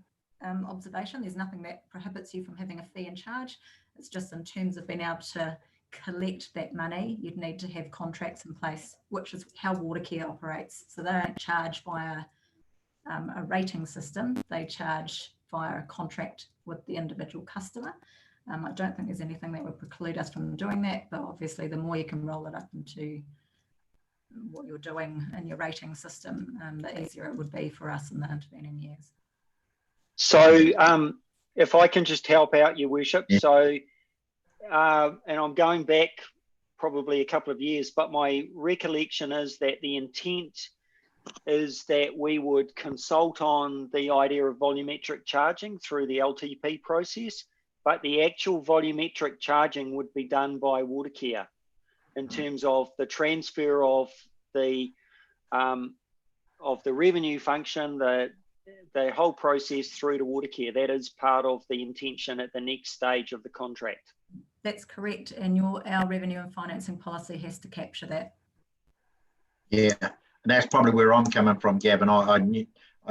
observation. There's nothing that prohibits you from having a fee and charge. It's just in terms of being able to collect that money, you'd need to have contracts in place, which is how water care operates. So they don't charge via a rating system, they charge via a contract with the individual customer. I don't think there's anything that would preclude us from doing that, but obviously the more you can roll it up into what you're doing in your rating system, the easier it would be for us in the intervening years. So if I can just help out, Your Worship. Yeah. So, and I'm going back probably a couple of years, but my recollection is that the intent is that we would consult on the idea of volumetric charging through the LTP process, but the actual volumetric charging would be done by water care in terms of the transfer of the revenue function, the whole process through to water care. That is part of the intention at the next stage of the contract. That's correct, and our revenue and financing policy has to capture that. Yeah, and that's probably where I'm coming from, Gavin. I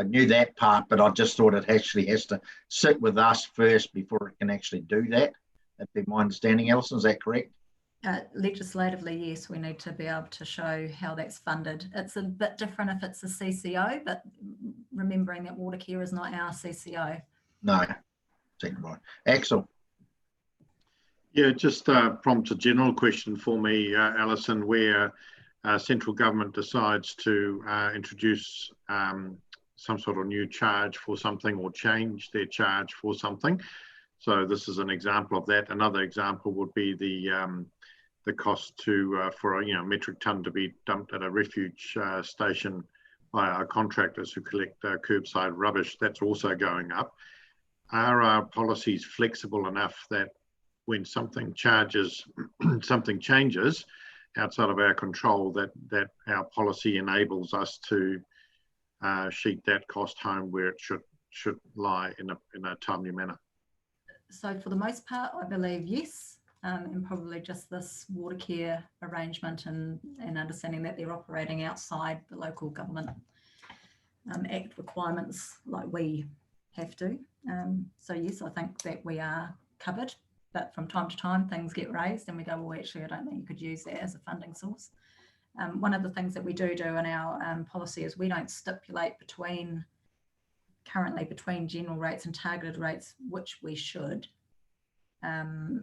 knew that part, but I just thought it actually has to sit with us first before it can actually do that. That'd be my understanding, Alison. Is that correct? Legislatively, yes, we need to be able to show how that's funded. It's a bit different if it's a CCO, but remembering that water care is not our CCO. No, right. Axel. Yeah, just prompts a general question for me, Alison, where central government decides to introduce some sort of new charge for something or change their charge for something. So this is an example of that. Another example would be the cost for a metric ton to be dumped at a refuge station by our contractors who collect curbside rubbish. That's also going up. Are our policies flexible enough that when something changes outside of our control, that our policy enables us to sheet that cost home where it should lie in a timely manner? So for the most part, I believe yes, and probably just this water care arrangement and understanding that they're operating outside the local government Act requirements like we have to. So yes, I think that we are covered, but from time to time things get raised and we go, well, actually, I don't think you could use that as a funding source. One of the things that we do in our policy is we don't stipulate currently between general rates and targeted rates, which we should.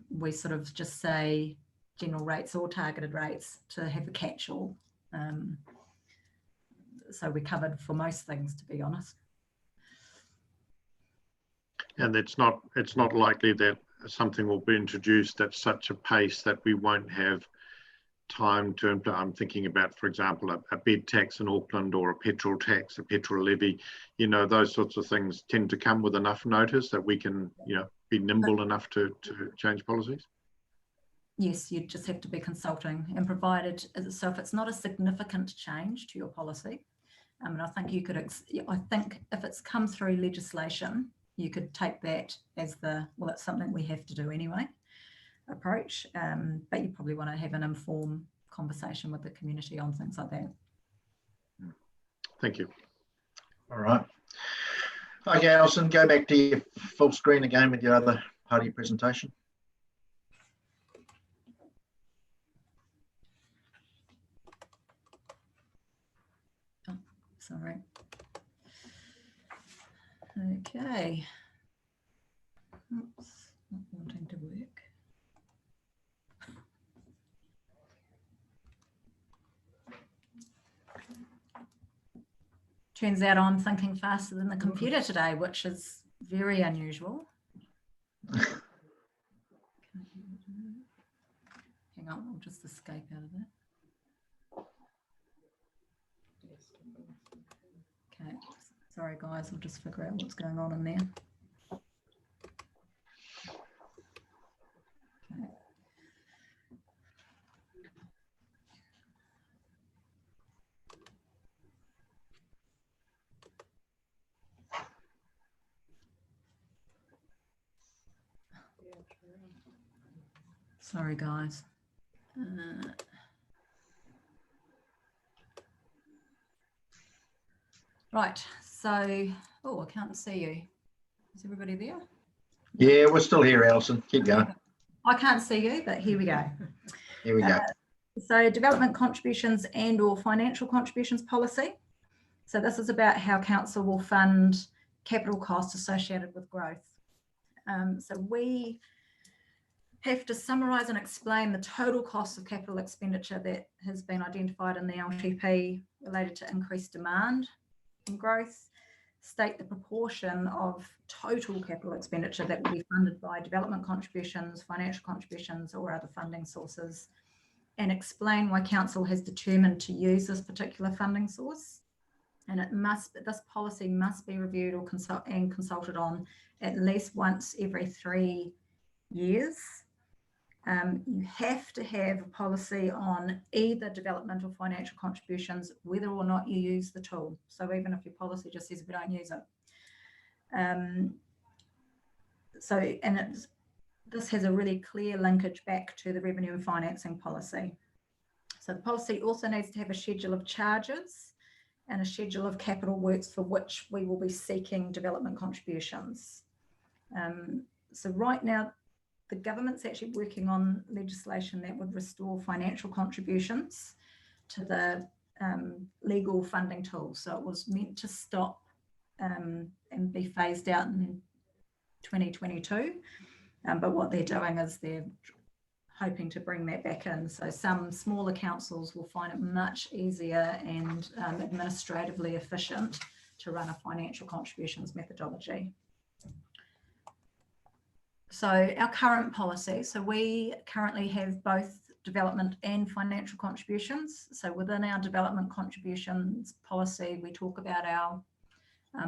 We sort of just say general rates or targeted rates to have a catch-all. So we're covered for most things, to be honest. And it's not likely that something will be introduced at such a pace that we won't have time to implement. I'm thinking about, for example, a bed tax in Auckland or a petrol tax, a petrol levy. You know, those sorts of things tend to come with enough notice that we can, you know, be nimble enough to change policies. Yes, you just have to be consulting and provided. So if it's not a significant change to your policy, and I think you could. I think if it's come through legislation, you could take that as well, it's something we have to do anyway approach, but you probably want to have an informed conversation with the community on things like that. Thank you. All right. Okay, Alison, go back to your full screen again with your other part of your presentation. Oh, sorry. Okay. Oops, not wanting to work. Turns out I'm thinking faster than the computer today, which is very unusual. Hang on, I'll just escape out of that. Okay, sorry guys, I'll just figure out what's going on in there. Okay. Sorry, guys. Right, so, oh, I can't see you. Is everybody there? Yeah, we're still here, Alison. Keep going. I can't see you, but here we go. Here we go. So development contributions and or financial contributions policy. So this is about how council will fund capital costs associated with growth. So we have to summarise and explain the total cost of capital expenditure that has been identified in the LTP related to increased demand and growth, state the proportion of total capital expenditure that will be funded by development contributions, financial contributions or other funding sources, and explain why council has determined to use this particular funding source. And this policy must be reviewed or consulted on at least once every 3 years. You have to have a policy on either development or financial contributions, whether or not you use the tool. So even if your policy just says we don't use it. This has a really clear linkage back to the revenue and financing policy. So the policy also needs to have a schedule of charges and a schedule of capital works for which we will be seeking development contributions. So right now, the government's actually working on legislation that would restore financial contributions to the legal funding tool. So it was meant to stop and be phased out in 2022. But what they're doing is they're hoping to bring that back in. So some smaller councils will find it much easier and administratively efficient to run a financial contributions methodology. So our current policy, so we currently have both development and financial contributions. So within our development contributions policy, we talk about our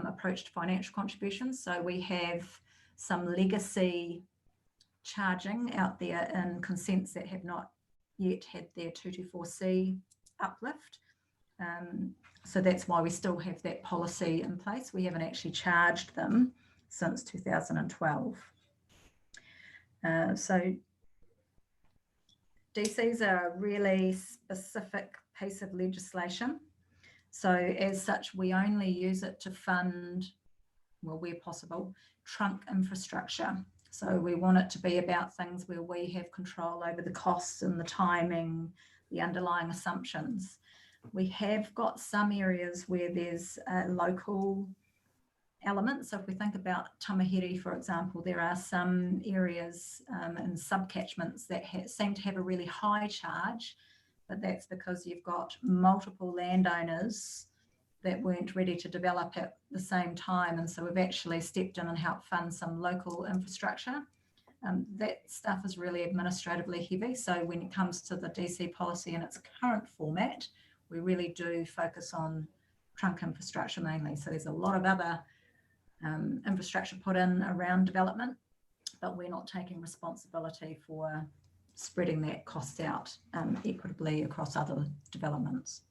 approach to financial contributions. So we have some legacy charging out there in consents that have not yet had their 224C uplift. So that's why we still have that policy in place. We haven't actually charged them since 2012. So DCs are a really specific piece of legislation. So as such, we only use it to fund, well, where possible, trunk infrastructure. So we want it to be about things where we have control over the costs and the timing, the underlying assumptions. We have got some areas where there's local elements. So if we think about Tamahere, for example, there are some areas and subcatchments that seem to have a really high charge, but that's because you've got multiple landowners that weren't ready to develop at the same time. And so we've actually stepped in and helped fund some local infrastructure. That stuff is really administratively heavy. So when it comes to the DC policy in its current format, we really do focus on trunk infrastructure mainly. So there's a lot of other infrastructure put in around development, but we're not taking responsibility for spreading that cost out equitably across other developments.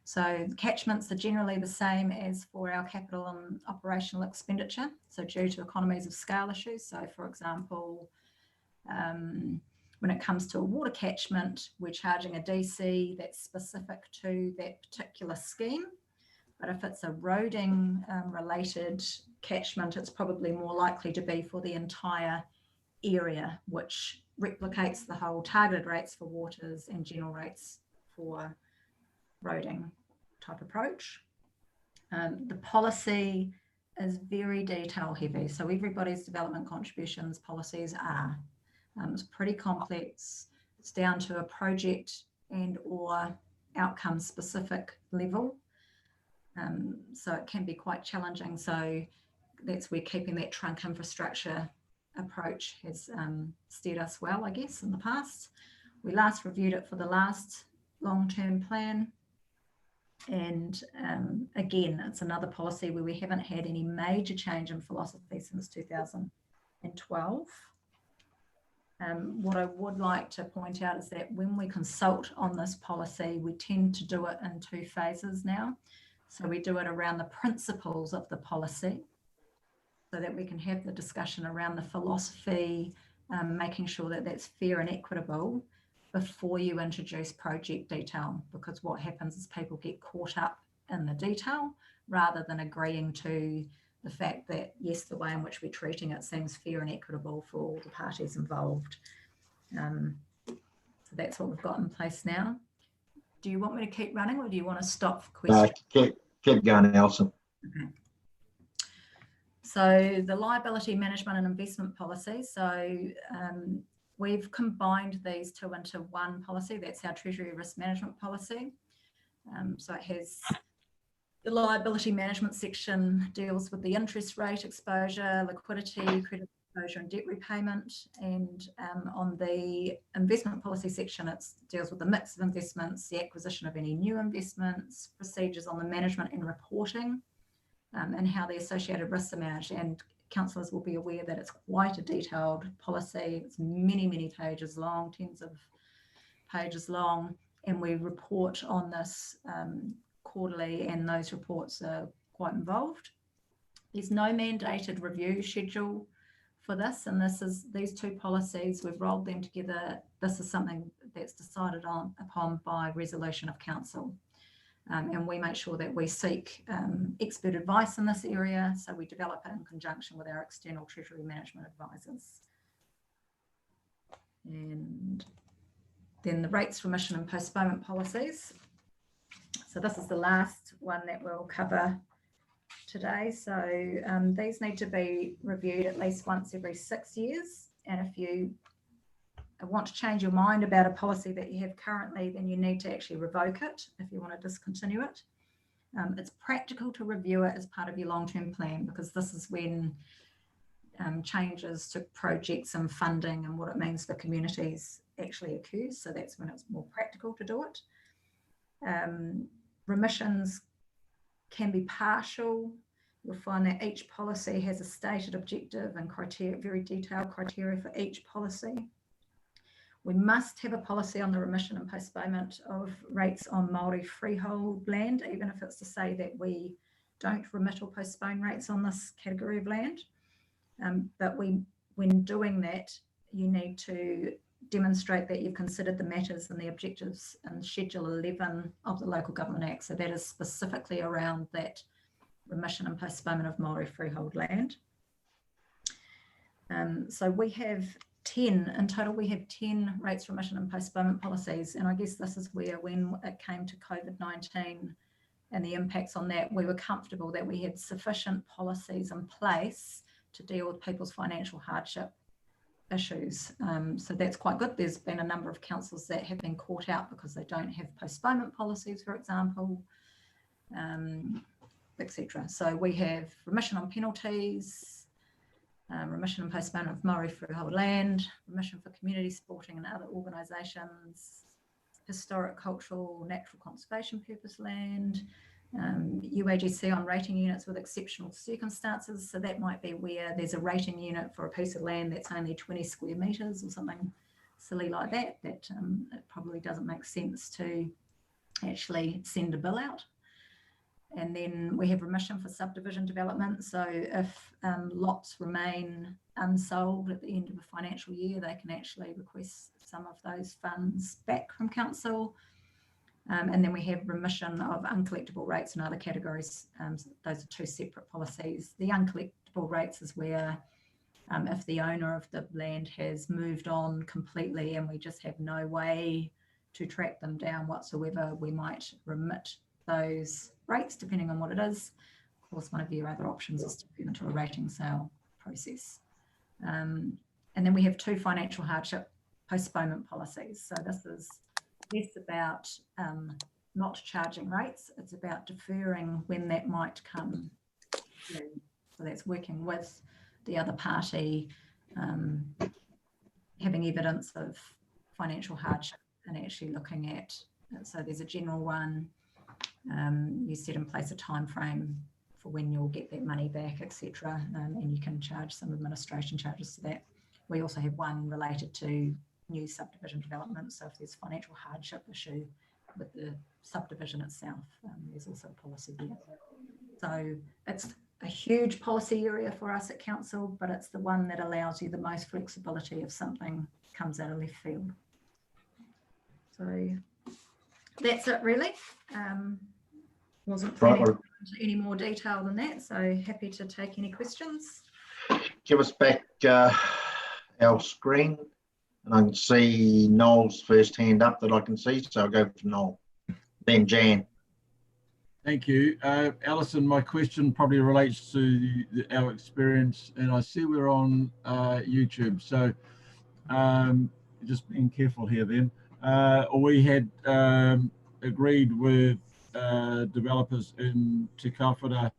So catchments are generally the same as for our capital and operational expenditure. So due to economies of scale issues. So for example, when it comes to a water catchment, we're charging a DC that's specific to that particular scheme. But if it's a roading related catchment, it's probably more likely to be for the entire area, which replicates the whole targeted rates for waters and general rates for roading type approach. The policy is very detail heavy. So everybody's development contributions policies are. It's pretty complex. It's down to a project and or outcome specific level. So it can be quite challenging. So that's where keeping that trunk infrastructure approach has steered us well, I guess, in the past. We last reviewed it for the last long-term plan. And again, it's another policy where we haven't had any major change in philosophy since 2012. What I would like to point out is that when we consult on this policy, we tend to do it in two phases now. So we do it around the principles of the policy so that we can have the discussion around the philosophy, making sure that that's fair and equitable before you introduce project detail, because what happens is people get caught up in the detail rather than agreeing to the fact that, yes, the way in which we're treating it seems fair and equitable for all the parties involved. So that's what we've got in place now. Do you want me to keep running or do you want to stop for questions? Keep going, Alison. Okay. So the liability management and investment policy. So we've combined these two into one policy. That's our Treasury risk management policy. So it has the liability management section deals with the interest rate exposure, liquidity, credit exposure and debt repayment. And on the investment policy section, it deals with the mix of investments, the acquisition of any new investments, procedures on the management and reporting, and how the associated risks are managed. And councillors will be aware that it's quite a detailed policy. It's many, many pages long, tens of pages long, and we report on this quarterly, and those reports are quite involved. There's no mandated review schedule for this, and these two policies, we've rolled them together. This is something that's decided upon by resolution of council. And we make sure that we seek expert advice in this area, so we develop it in conjunction with our external treasury management advisors. And then the rates, remission and postponement policies. So this is the last one that we'll cover today. So these need to be reviewed at least once every 6 years. And if you want to change your mind about a policy that you have currently, then you need to actually revoke it if you want to discontinue it. It's practical to review it as part of your long-term plan, because this is when changes to projects and funding and what it means for communities actually occurs. So that's when it's more practical to do it. Remissions can be partial. You'll find that each policy has a stated objective and criteria, very detailed criteria for each policy. We must have a policy on the remission and postponement of rates on Māori freehold land, even if it's to say that we don't remit or postpone rates on this category of land. But when doing that, you need to demonstrate that you've considered the matters and the objectives in Schedule 11 of the Local Government Act. So that is specifically around that remission and postponement of Māori freehold land. So we have 10, in total we have 10 rates remission and postponement policies, and I guess this is where, when it came to COVID-19 and the impacts on that, we were comfortable that we had sufficient policies in place to deal with people's financial hardship issues. So that's quite good. There's been a number of councils that have been caught out because they don't have postponement policies, for example, etc. So we have remission on penalties, remission and postponement of Māori freehold land, remission for community, sporting and other organisations, historic, cultural, natural conservation purpose land, UAGC on rating units with exceptional circumstances. So that might be where there's a rating unit for a piece of land that's only 20 square metres or something silly like that, it probably doesn't make sense to actually send a bill out. And then we have remission for subdivision development. So if lots remain unsold at the end of a financial year, they can actually request some of those funds back from council. And then we have remission of uncollectible rates and other categories. Those are two separate policies. The uncollectible rates is where if the owner of the land has moved on completely and we just have no way to track them down whatsoever, we might remit those rates depending on what it is. Of course, one of your other options is to put into a rating sale process. And then we have two financial hardship postponement policies. So this is less about not charging rates, it's about deferring when that might come through. So that's working with the other party, having evidence of financial hardship and actually looking at, so there's a general one, you set in place a time frame for when you'll get that money back, etc. And you can charge some administration charges to that. We also have one related to new subdivision development. So if there's financial hardship issue with the subdivision itself, there's also a policy there. So it's a huge policy area for us at council, but it's the one that allows you the most flexibility if something comes out of left field. So that's it really. Wasn't planning to go into any more detail than that, so happy to take any questions. Give us back our screen, and I can see Noel's first hand up that I can see, so I'll go for Noel. Then Jan. Thank you. Alison, my question probably relates to our experience, and I see we're on YouTube, so just being careful here then. We had agreed with developers in Te Kauwhata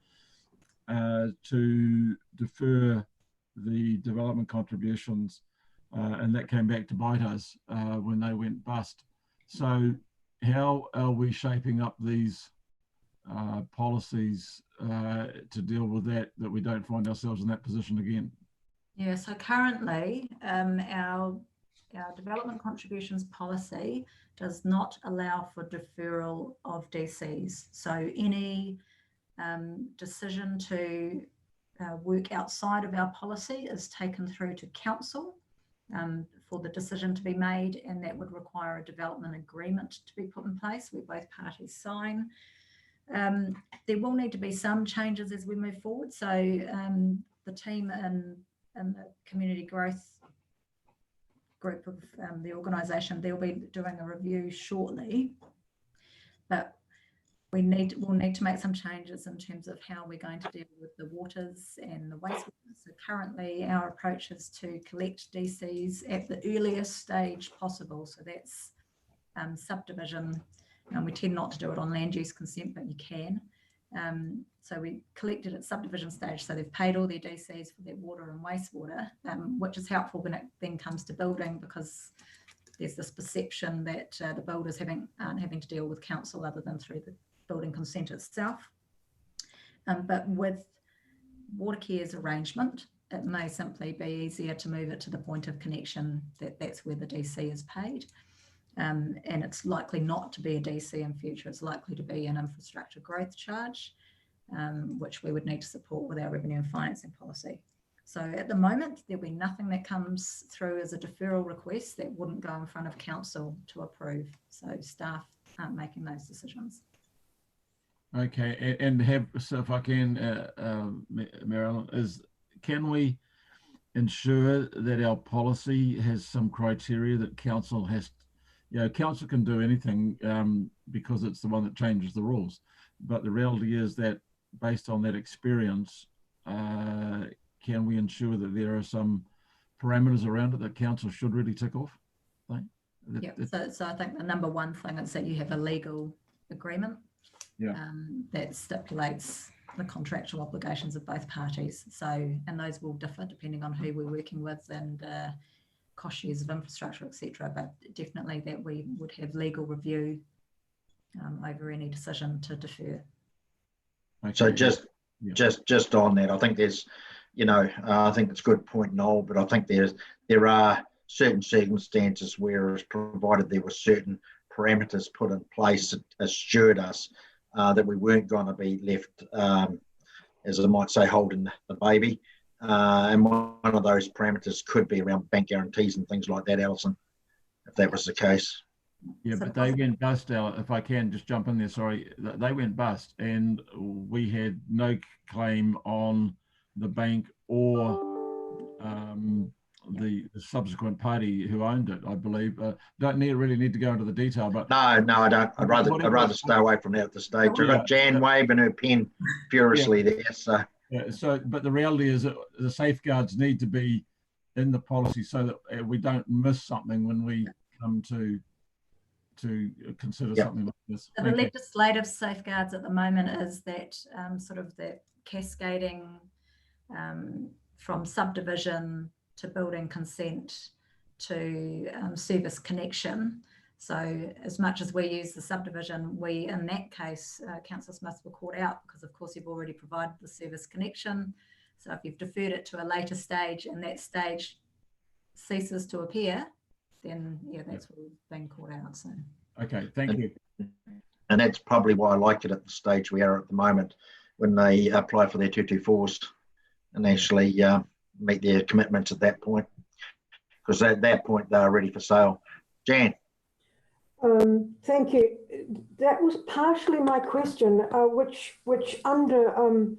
to defer the development contributions, and that came back to bite us when they went bust. So how are we shaping up these policies to deal with that we don't find ourselves in that position again? Yeah, so currently our development contributions policy does not allow for deferral of DCs. So any decision to work outside of our policy is taken through to council for the decision to be made, and that would require a development agreement to be put in place where both parties sign. There will need to be some changes as we move forward. So the team in the community growth group of the organisation, they'll be doing a review shortly, but we'll need to make some changes in terms of how we're going to deal with the waters and the wastewater. So currently our approach is to collect DCs at the earliest stage possible. So that's subdivision, and we tend not to do it on land use consent, but you can. So we collected at subdivision stage, so they've paid all their DCs for their water and wastewater, which is helpful when it then comes to building, because there's this perception that the builders aren't having to deal with council other than through the building consent itself. But with Watercare's arrangement, it may simply be easier to move it to the point of connection, that's where the DC is paid. And it's likely not to be a DC in future. It's likely to be an infrastructure growth charge, which we would need to support with our revenue and financing policy. So at the moment, there'll be nothing that comes through as a deferral request that wouldn't go in front of council to approve. So staff aren't making those decisions. Okay, and so if I can, Marilyn, can we ensure that our policy has some criteria that council has? Council can do anything because it's the one that changes the rules. But the reality is that based on that experience, can we ensure that there are some parameters around it that council should really tick off? Yeah, so I think the number one thing is that you have a legal agreement that stipulates the contractual obligations of both parties. So, and those will differ depending on who we're working with and cost shares of infrastructure, etc. But definitely that we would have legal review over any decision to defer. Okay. So just on that, I think there's, I think it's a good point, Noel, but I think there are certain circumstances where it's provided there were certain parameters put in place that assured us that we weren't going to be left, as I might say, holding the baby. And one of those parameters could be around bank guarantees and things like that, Alison, if that was the case. Yeah, but they went bust, if I can just jump in there, sorry. They went bust and we had no claim on the bank or the subsequent party who owned it, I believe. Don't really need to go into the detail, but... No, I don't. I'd rather stay away from that at this stage. I've got Jan waving her pen furiously there, so... Yeah, but the reality is that the safeguards need to be in the policy so that we don't miss something when we come to consider something like this. So the legislative safeguards at the moment is that sort of that cascading from subdivision to building consent to service connection. So as much as we use the subdivision, we, in that case, Councillor Smith were caught out because of course you've already provided the service connection. So if you've deferred it to a later stage and that stage ceases to appear, then that's what we've been caught out. So okay, thank you. And that's probably why I like it at the stage we are at the moment, when they apply for their 224s and actually meet their commitments at that point, because at that point they're ready for sale. Jan. Thank you. That was partially my question, which under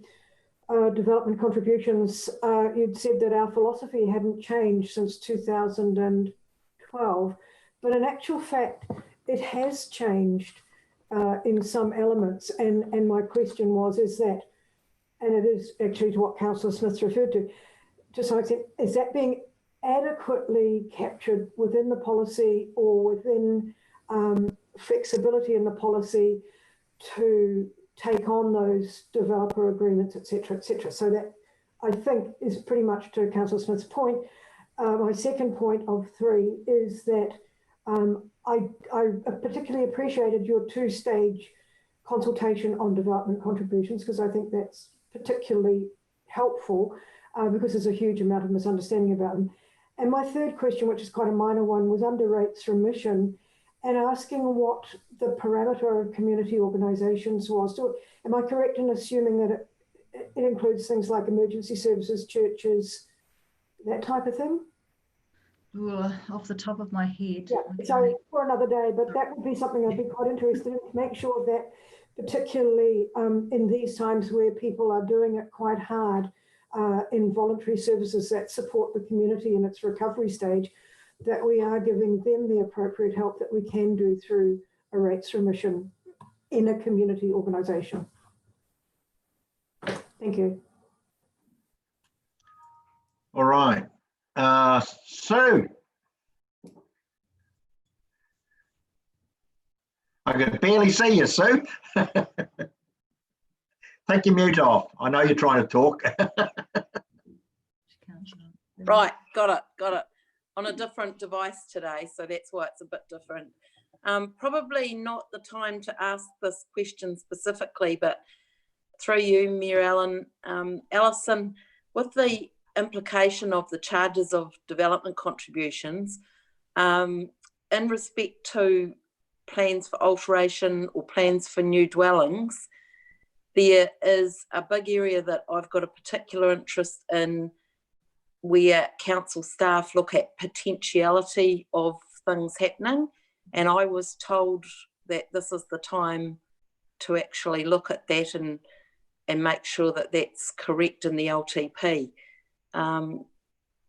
development contributions, you'd said that our philosophy hadn't changed since 2012, but in actual fact, it has changed in some elements. And my question is that, and it is actually to what Councillor Smith referred to some extent, is that being adequately captured within the policy or within flexibility in the policy to take on those developer agreements, et cetera, so that I think is pretty much to Councillor Smith's point. My second point of three is that I particularly appreciated your two-stage consultation on development contributions, because I think that's particularly helpful because there's a huge amount of misunderstanding about them. And my third question, which is quite a minor one, was under rates remission and asking what the parameter of community organisations was. So am I correct in assuming that it includes things like emergency services, churches, that type of thing? Ooh, off the top of my head. Yeah, sorry, for another day, but that would be something I'd be quite interested in, to make sure that particularly in these times where people are doing it quite hard in voluntary services that support the community in its recovery stage, that we are giving them the appropriate help that we can do through a rates remission in a community organisation. Thank you. All right. Sue. I can barely see you, Sue. Take your mute off. I know you're trying to talk. Right, got it. On a different device today, so that's why it's a bit different. Probably not the time to ask this question specifically, but through you, Mayor Allen, Alison, with the implication of the charges of development contributions in respect to plans for alteration or plans for new dwellings. There is a big area that I've got a particular interest in, where council staff look at potentiality of things happening, and I was told that this is the time to actually look at that and make sure that that's correct in the LTP.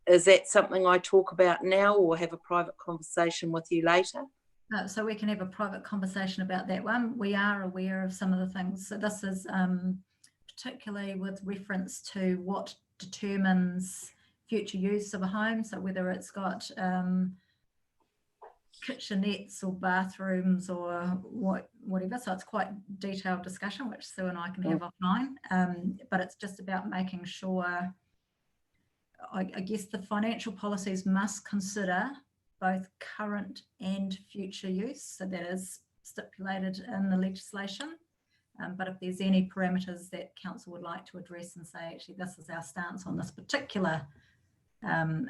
Is that something I talk about now, or have a private conversation with you later? So we can have a private conversation about that one. We are aware of some of the things. So this is particularly with reference to what determines future use of a home. So whether it's got kitchenettes or bathrooms or whatever. So it's quite detailed discussion, which Sue and I can have offline. But it's just about making sure, I guess the financial policies must consider both current and future use. So that is stipulated in the legislation. But if there's any parameters that council would like to address and say, actually, this is our stance on this particular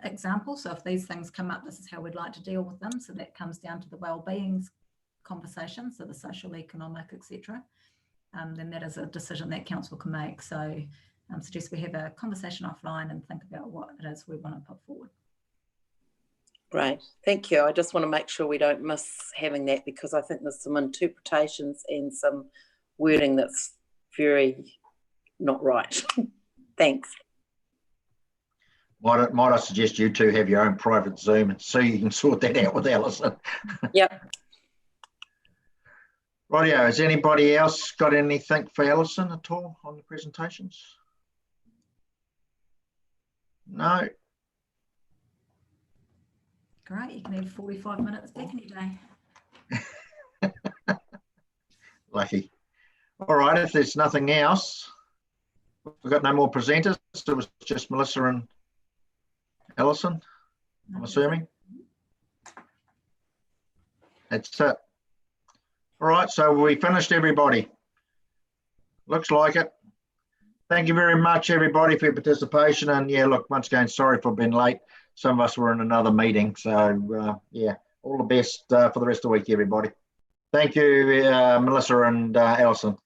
example. So if these things come up, this is how we'd like to deal with them. So that comes down to the well-being conversation, so the social, economic, etc. Then that is a decision that council can make. So I suggest we have a conversation offline and think about what it is we want to put forward. Great, thank you. I just want to make sure we don't miss having that, because I think there's some interpretations and some wording that's very not right. Thanks. Might I suggest you two have your own private Zoom and so you can sort that out with Alison? Yep. Rightio, has anybody else got anything for Alison at all on the presentations? No. Great, you can have 45 minutes back any day. Lucky. All right, if there's nothing else, we've got no more presenters. It was just Melissa and Alison, I'm assuming. That's it. All right, so we finished, everybody. Looks like it. Thank you very much, everybody, for your participation. And yeah, look, once again, sorry for being late. Some of us were in another meeting. So yeah, all the best for the rest of the week, everybody. Thank you, Melissa and Alison.